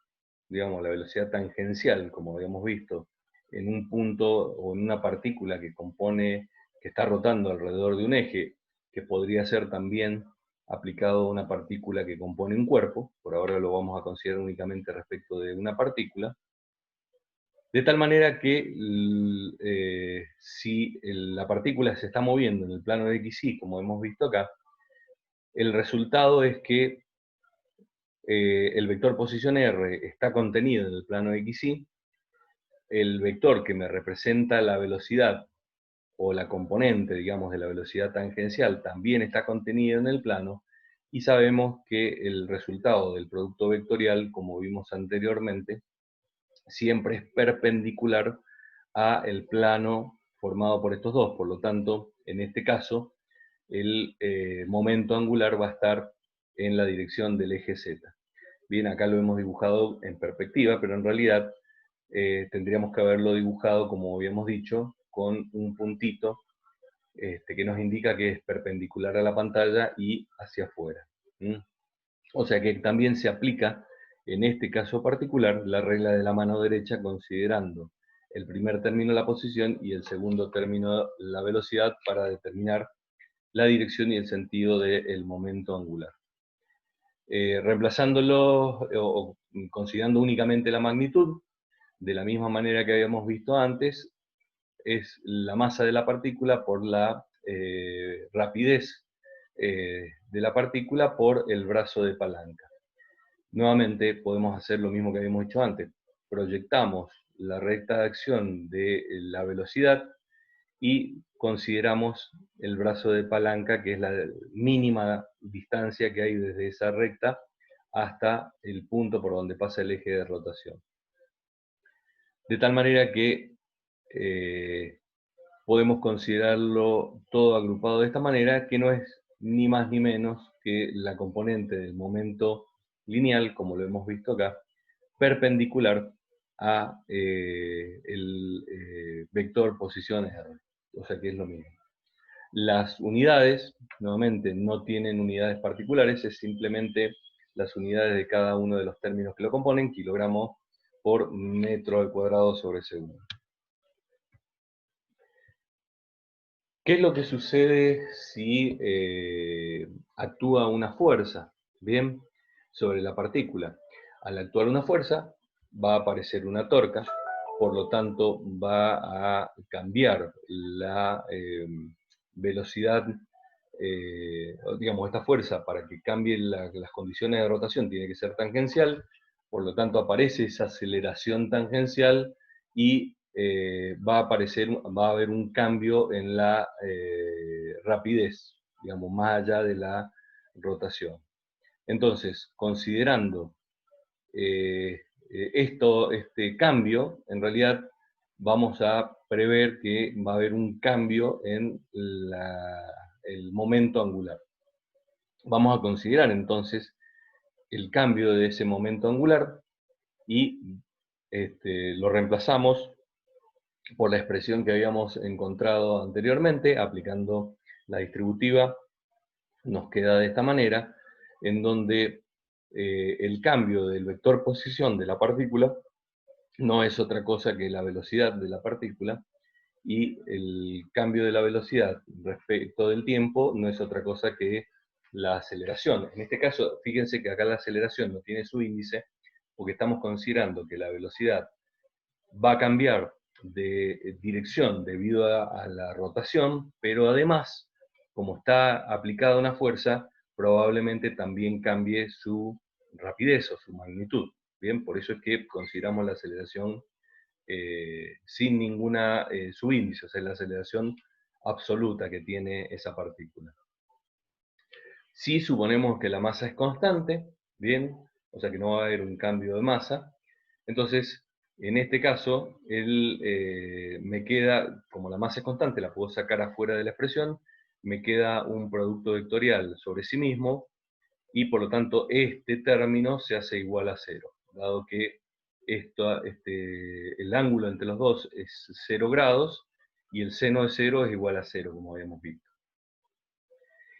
digamos, la velocidad tangencial, como habíamos visto, en un punto o en una partícula que está rotando alrededor de un eje, que podría ser también aplicado a una partícula que compone un cuerpo. Por ahora lo vamos a considerar únicamente respecto de una partícula, de tal manera que si la partícula se está moviendo en el plano de XY, como hemos visto acá, el resultado es que el vector posición R está contenido en el plano XY, el vector que me representa la velocidad o la componente, digamos, de la velocidad tangencial también está contenido en el plano, y sabemos que el resultado del producto vectorial, como vimos anteriormente, siempre es perpendicular a el plano formado por estos dos. Por lo tanto, en este caso, el momento angular va a estar en la dirección del eje Z. Bien, acá lo hemos dibujado en perspectiva, pero en realidad tendríamos que haberlo dibujado, como habíamos dicho, con un puntito que nos indica que es perpendicular a la pantalla y hacia afuera. O sea que también se aplica, en este caso particular, la regla de la mano derecha, considerando el primer término la posición y el segundo término la velocidad, para determinar la dirección y el sentido del momento angular. Reemplazándolo o considerando únicamente la magnitud, de la misma manera que habíamos visto antes, es la masa de la partícula por la rapidez de la partícula por el brazo de palanca. Nuevamente podemos hacer lo mismo que habíamos hecho antes. Proyectamos la recta de acción de la velocidad y consideramos el brazo de palanca, que es la mínima distancia que hay desde esa recta hasta el punto por donde pasa el eje de rotación. De tal manera que podemos considerarlo todo agrupado de esta manera, que no es ni más ni menos que la componente del momento lineal, como lo hemos visto acá, perpendicular a el vector posición R. O sea que es lo mismo. Las unidades nuevamente no tienen unidades particulares, es simplemente las unidades de cada uno de los términos que lo componen, kilogramo por metro al cuadrado sobre segundo. ¿Qué es lo que sucede si actúa una fuerza? Bien, sobre la partícula. Al actuar una fuerza, va a aparecer una torca, por lo tanto va a cambiar la velocidad, digamos, esta fuerza para que cambie las condiciones de rotación tiene que ser tangencial, por lo tanto aparece esa aceleración tangencial y va a haber un cambio en la rapidez, digamos, más allá de la rotación. Entonces, considerando este cambio, en realidad vamos a prever que va a haber un cambio en el momento angular. Vamos a considerar entonces el cambio de ese momento angular y lo reemplazamos por la expresión que habíamos encontrado anteriormente, aplicando la distributiva, nos queda de esta manera, en donde el cambio del vector posición de la partícula no es otra cosa que la velocidad de la partícula, y el cambio de la velocidad respecto del tiempo no es otra cosa que la aceleración. En este caso, fíjense que acá la aceleración no tiene su índice, porque estamos considerando que la velocidad va a cambiar de dirección debido a la rotación, pero además, como está aplicada una fuerza, probablemente también cambie su rapidez o su magnitud. Bien, por eso es que consideramos la aceleración sin ninguna subíndice, o sea, la aceleración absoluta que tiene esa partícula. Si suponemos que la masa es constante, bien, o sea que no va a haber un cambio de masa, entonces en este caso me queda, como la masa es constante, la puedo sacar afuera de la expresión, me queda un producto vectorial sobre sí mismo, y por lo tanto este término se hace igual a cero, dado que el ángulo entre los dos es 0 grados, y el seno de 0 es igual a 0, como habíamos visto.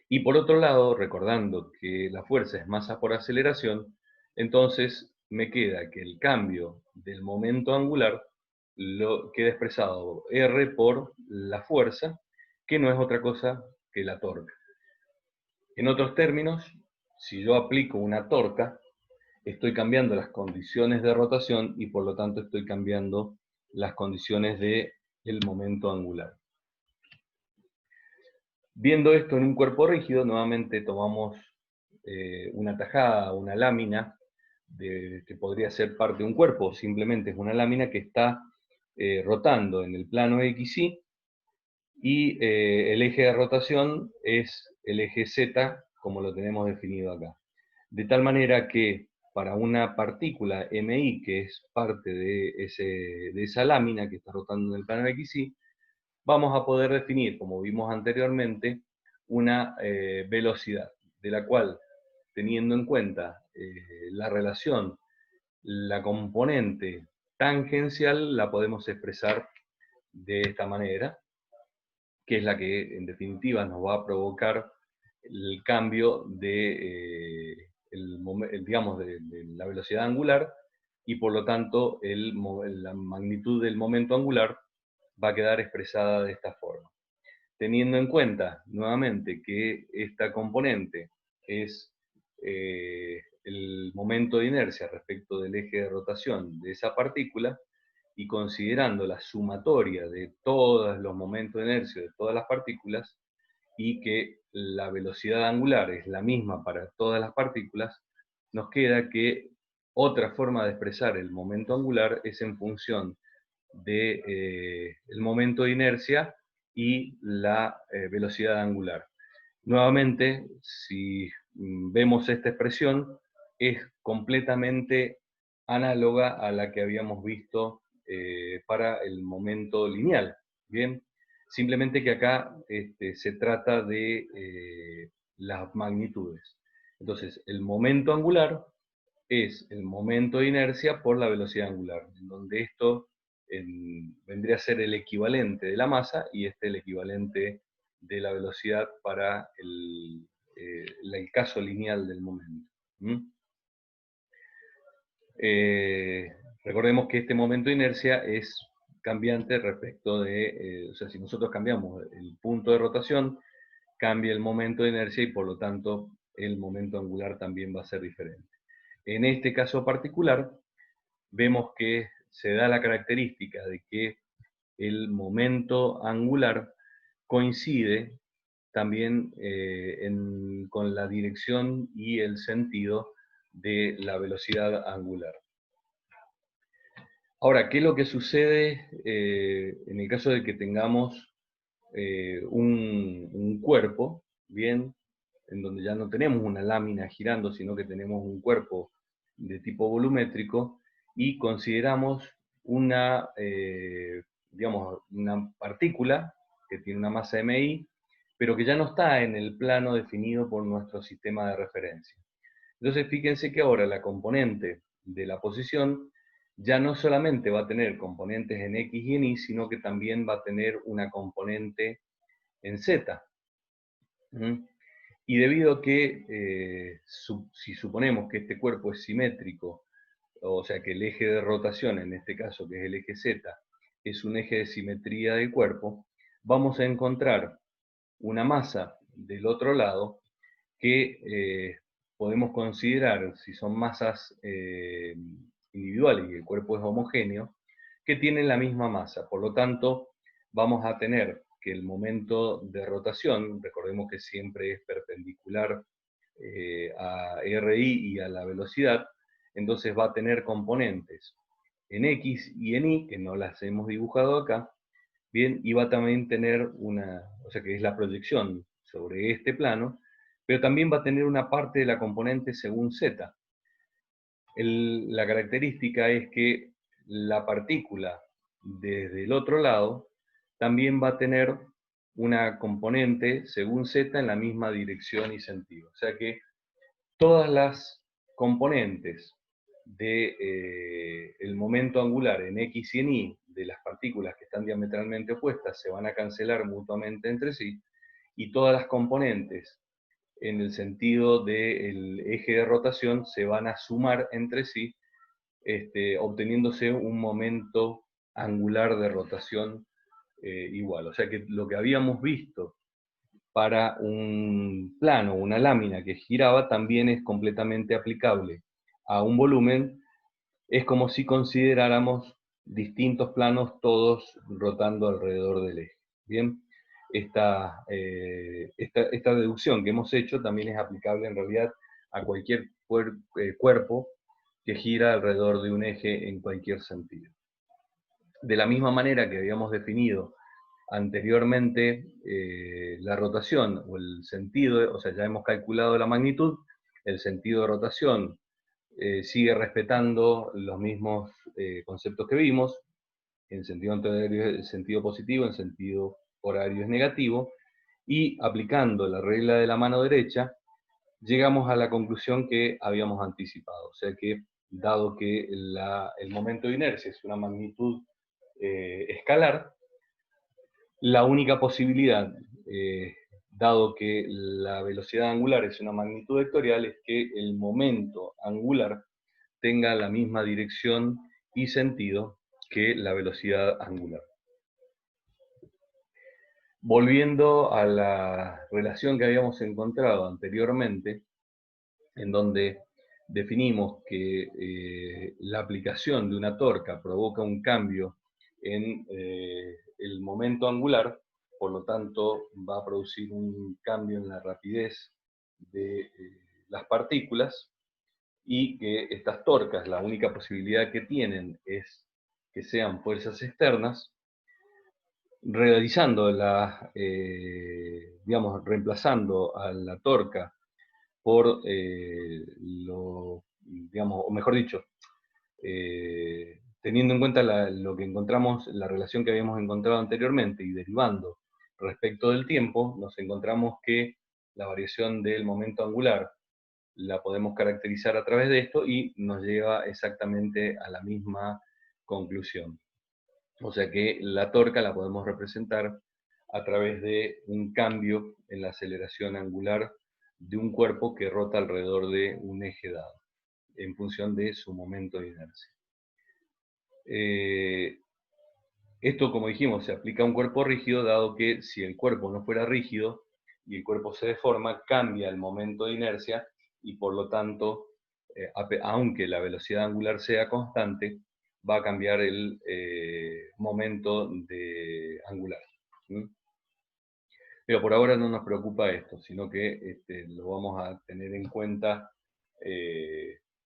Y por otro lado, recordando que la fuerza es masa por aceleración, entonces me queda que el cambio del momento angular queda expresado R por la fuerza, que no es otra cosa que la torca. En otros términos, si yo aplico una torca, estoy cambiando las condiciones de rotación y por lo tanto estoy cambiando las condiciones del momento angular. Viendo esto en un cuerpo rígido, nuevamente tomamos una tajada, una lámina, que podría ser parte de un cuerpo, simplemente es una lámina que está rotando en el plano XY, y el eje de rotación es el eje Z, como lo tenemos definido acá. De tal manera que para una partícula MI, que es parte de esa lámina que está rotando en el plano XY, vamos a poder definir, como vimos anteriormente, una velocidad, de la cual, teniendo en cuenta la relación, la componente tangencial, la podemos expresar de esta manera, que es la que en definitiva nos va a provocar el cambio digamos, de la velocidad angular, y por lo tanto la magnitud del momento angular va a quedar expresada de esta forma. Teniendo en cuenta nuevamente que esta componente es el momento de inercia respecto del eje de rotación de esa partícula, y considerando la sumatoria de todos los momentos de inercia de todas las partículas, y que la velocidad angular es la misma para todas las partículas, nos queda que otra forma de expresar el momento angular es en función del momento de inercia y la velocidad angular. Nuevamente, si vemos esta expresión, es completamente análoga a la que habíamos visto para el momento lineal. Bien, simplemente que acá se trata de las magnitudes. Entonces, el momento angular es el momento de inercia por la velocidad angular, en donde esto vendría a ser el equivalente de la masa y el equivalente de la velocidad para el caso lineal del momento. Recordemos que este momento de inercia es cambiante respecto de, o sea, si nosotros cambiamos el punto de rotación, cambia el momento de inercia y por lo tanto el momento angular también va a ser diferente. En este caso particular, vemos que se da la característica de que el momento angular coincide también con la dirección y el sentido de la velocidad angular. Ahora, ¿qué es lo que sucede en el caso de que tengamos un cuerpo, bien, en donde ya no tenemos una lámina girando, sino que tenemos un cuerpo de tipo volumétrico y consideramos digamos, una partícula que tiene una masa MI, pero que ya no está en el plano definido por nuestro sistema de referencia? Entonces, fíjense que ahora la componente de la posición ya no solamente va a tener componentes en X y en Y, sino que también va a tener una componente en Z. Y debido a que, si suponemos que este cuerpo es simétrico, o sea que el eje de rotación, en este caso que es el eje Z, es un eje de simetría del cuerpo, vamos a encontrar una masa del otro lado que podemos considerar, si son masas individuales y el cuerpo es homogéneo, que tienen la misma masa. Por lo tanto, vamos a tener que el momento de rotación, recordemos que siempre es perpendicular a RI y a la velocidad, entonces va a tener componentes en X y en Y, que no las hemos dibujado acá, bien, y va a también tener o sea que es la proyección sobre este plano, pero también va a tener una parte de la componente según Z. La característica es que la partícula desde el otro lado también va a tener una componente según Z en la misma dirección y sentido. O sea que todas las componentes del momento angular en X y en Y de las partículas que están diametralmente opuestas se van a cancelar mutuamente entre sí, y todas las componentes en el sentido del eje de rotación se van a sumar entre sí, obteniéndose un momento angular de rotación igual. O sea que lo que habíamos visto para un plano, una lámina que giraba, también es completamente aplicable a un volumen. Es como si consideráramos distintos planos todos rotando alrededor del eje. Bien, esta deducción que hemos hecho también es aplicable en realidad a cualquier cuerpo que gira alrededor de un eje en cualquier sentido. De la misma manera que habíamos definido anteriormente la rotación o el sentido, o sea, ya hemos calculado la magnitud, el sentido de rotación sigue respetando los mismos conceptos que vimos. En sentido antihorario es sentido positivo, en sentido horario es negativo, y aplicando la regla de la mano derecha, llegamos a la conclusión que habíamos anticipado. O sea que, dado que el momento de inercia es una magnitud escalar, la única posibilidad, dado que la velocidad angular es una magnitud vectorial, es que el momento angular tenga la misma dirección y sentido que la velocidad angular. Volviendo a la relación que habíamos encontrado anteriormente, en donde definimos que la aplicación de una torca provoca un cambio en el momento angular, por lo tanto va a producir un cambio en la rapidez de las partículas, y que estas torcas, la única posibilidad que tienen es que sean fuerzas externas, realizando digamos, reemplazando a la torca por digamos, o mejor dicho, teniendo en cuenta lo que encontramos, la relación que habíamos encontrado anteriormente y derivando respecto del tiempo, nos encontramos que la variación del momento angular la podemos caracterizar a través de esto y nos lleva exactamente a la misma conclusión. O sea que la torca la podemos representar a través de un cambio en la aceleración angular de un cuerpo que rota alrededor de un eje dado, en función de su momento de inercia. Esto, como dijimos, se aplica a un cuerpo rígido, dado que si el cuerpo no fuera rígido y el cuerpo se deforma, cambia el momento de inercia y por lo tanto, aunque la velocidad angular sea constante, va a cambiar el momento angular. ¿Sí? Pero por ahora no nos preocupa esto, sino que lo vamos a tener en cuenta,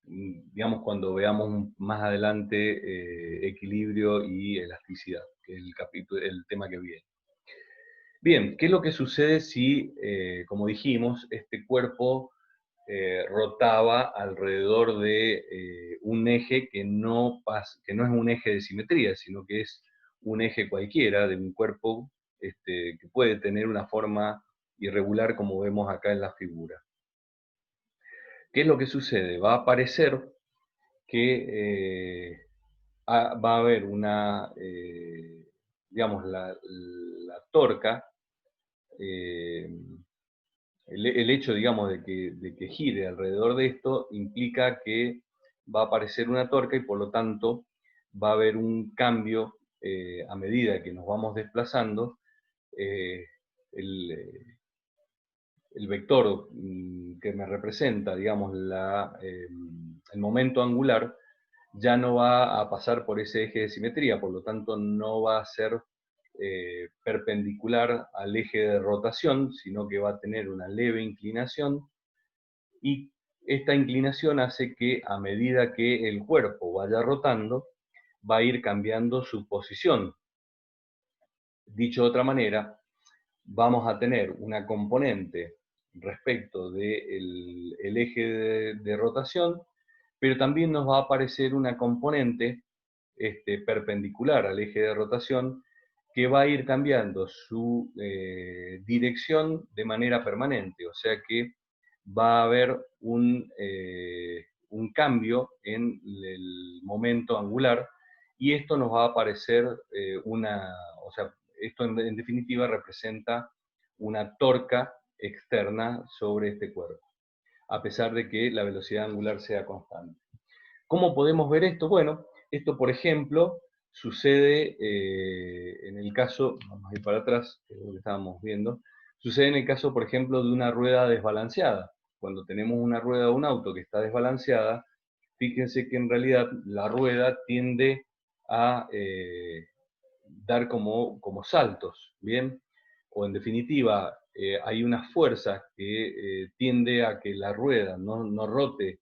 digamos, cuando veamos más adelante equilibrio y elasticidad, que es el tema que viene. Bien, ¿qué es lo que sucede si, como dijimos, este cuerpo rotaba alrededor de un eje que no es un eje de simetría, sino que es un eje cualquiera de un cuerpo que puede tener una forma irregular como vemos acá en la figura? ¿Qué es lo que sucede? Va a aparecer que va a haber digamos, la torca, eh, el hecho, digamos, de que gire alrededor de esto implica que va a aparecer una torca y por lo tanto va a haber un cambio a medida que nos vamos desplazando. eh, el, eh, el vector que me representa, digamos, el momento angular, ya no va a pasar por ese eje de simetría, por lo tanto no va a ser perpendicular al eje de rotación, sino que va a tener una leve inclinación, y esta inclinación hace que a medida que el cuerpo vaya rotando, va a ir cambiando su posición. Dicho de otra manera, vamos a tener una componente respecto del eje de rotación, pero también nos va a aparecer una componente perpendicular al eje de rotación que va a ir cambiando su dirección de manera permanente, o sea que va a haber un cambio en el momento angular, y esto nos va a aparecer o sea, esto en definitiva representa una torca externa sobre este cuerpo, a pesar de que la velocidad angular sea constante. ¿Cómo podemos ver esto? Bueno, esto, por ejemplo, sucede en el caso, vamos a ir para atrás, que es lo que estábamos viendo, sucede en el caso, por ejemplo, de una rueda desbalanceada. Cuando tenemos una rueda de un auto que está desbalanceada, fíjense que en realidad la rueda tiende a dar como saltos, ¿bien? O en definitiva, hay una fuerza que tiende a que la rueda no rote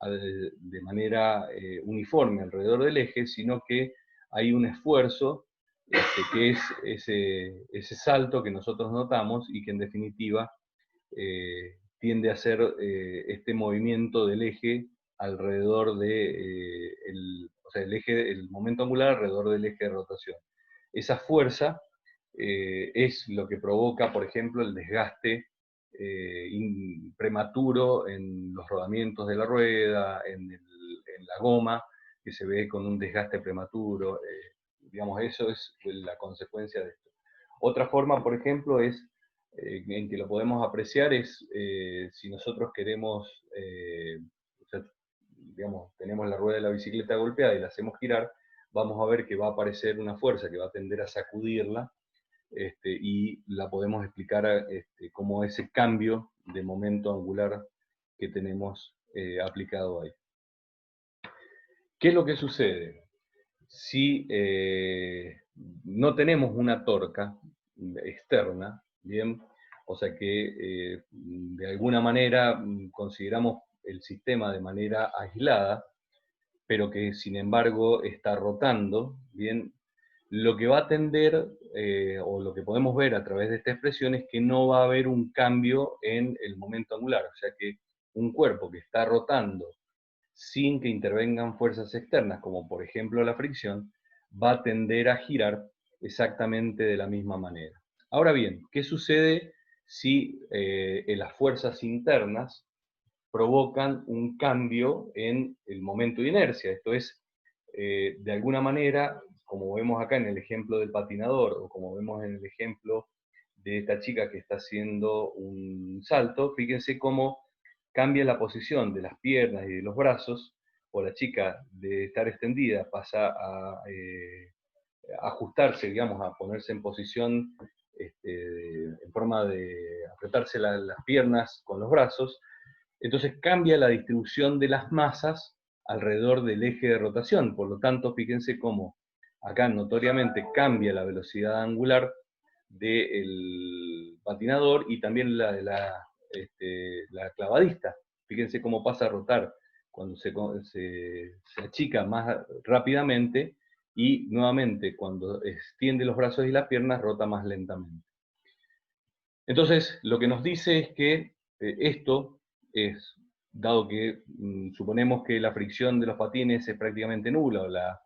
de manera uniforme alrededor del eje, sino que hay un esfuerzo que es ese salto que nosotros notamos y que en definitiva tiende a ser este movimiento del eje alrededor de o sea, el momento angular alrededor del eje de rotación. Esa fuerza es lo que provoca, por ejemplo, el desgaste prematuro en los rodamientos de la rueda, en la goma, que se ve con un desgaste prematuro. Digamos, eso es la consecuencia de esto. Otra forma, por ejemplo, en que lo podemos apreciar es si nosotros queremos, o sea, digamos, tenemos la rueda de la bicicleta golpeada y la hacemos girar, vamos a ver que va a aparecer una fuerza que va a tender a sacudirla, y la podemos explicar como ese cambio de momento angular que tenemos aplicado ahí. ¿Qué es lo que sucede? Si no tenemos una torca externa, ¿bien? O sea que de alguna manera consideramos el sistema de manera aislada, pero que sin embargo está rotando, ¿bien? Lo que va a tender, o lo que podemos ver a través de esta expresión, es que no va a haber un cambio en el momento angular, o sea que un cuerpo que está rotando sin que intervengan fuerzas externas, como por ejemplo la fricción, va a tender a girar exactamente de la misma manera. Ahora bien, ¿qué sucede si las fuerzas internas provocan un cambio en el momento de inercia? Esto es, de alguna manera, como vemos acá en el ejemplo del patinador, o como vemos en el ejemplo de esta chica que está haciendo un salto, fíjense cómo cambia la posición de las piernas y de los brazos, o la chica de estar extendida pasa a ajustarse, digamos, a ponerse en posición en forma de apretarse las piernas con los brazos. Entonces cambia la distribución de las masas alrededor del eje de rotación. Por lo tanto, fíjense cómo acá notoriamente cambia la velocidad angular del patinador y también la clavadista. Fíjense cómo pasa a rotar cuando se achica más rápidamente y nuevamente cuando extiende los brazos y las piernas rota más lentamente. Entonces, lo que nos dice es que esto es, dado que suponemos que la fricción de los patines es prácticamente nula, o la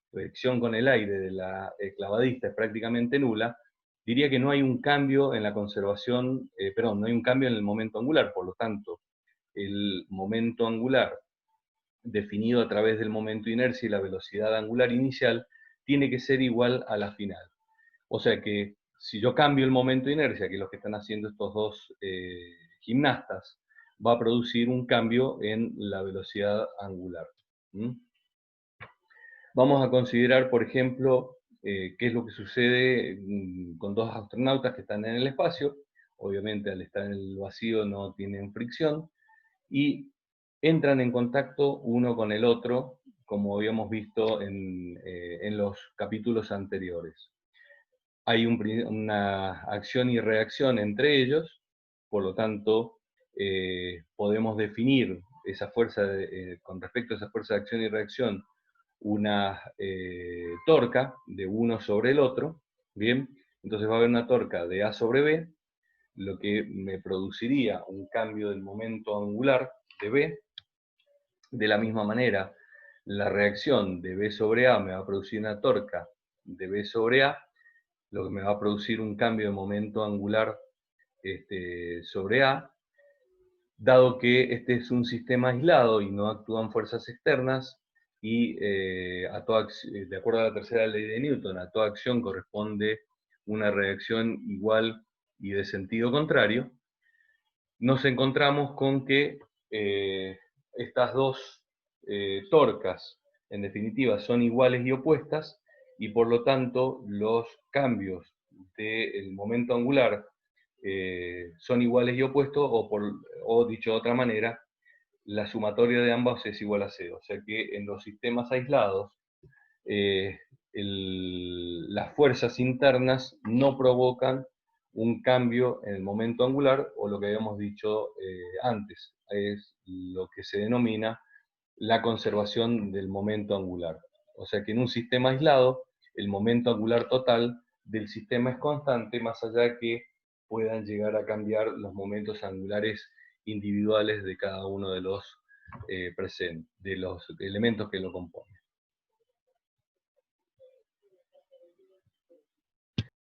fricción con el aire de la clavadista es prácticamente nula, diría que no hay un cambio en la conservación, no hay un cambio en el momento angular, por lo tanto, el momento angular definido a través del momento de inercia y la velocidad angular inicial tiene que ser igual a la final. O sea que si yo cambio el momento de inercia, que es lo que están haciendo estos dos gimnastas, va a producir un cambio en la velocidad angular. ¿Mm? Vamos a considerar, por ejemplo, qué es lo que sucede con dos astronautas que están en el espacio. Obviamente al estar en el vacío no tienen fricción y entran en contacto uno con el otro, como habíamos visto en los capítulos anteriores. Hay una acción y reacción entre ellos, por lo tanto, podemos definir esa fuerza con respecto a esa fuerza de acción y reacción, una torca de uno sobre el otro, ¿bien? Entonces va a haber una torca de A sobre B, lo que me produciría un cambio del momento angular de B. De la misma manera, la reacción de B sobre A me va a producir una torca de B sobre A, lo que me va a producir un cambio de momento angular sobre A. Dado que este es un sistema aislado y no actúan fuerzas externas, y de acuerdo a la tercera ley de Newton, a toda acción corresponde una reacción igual y de sentido contrario, nos encontramos con que estas dos torcas, en definitiva, son iguales y opuestas, y por lo tanto los cambios del momento angular son iguales y opuestos, o dicho de otra manera, la sumatoria de ambos es igual a cero. O sea que en los sistemas aislados, eh, las fuerzas internas no provocan un cambio en el momento angular, o lo que habíamos dicho antes, es lo que se denomina la conservación del momento angular. O sea que en un sistema aislado, el momento angular total del sistema es constante, más allá de que puedan llegar a cambiar los momentos angulares individuales de cada uno de los de los elementos que lo componen.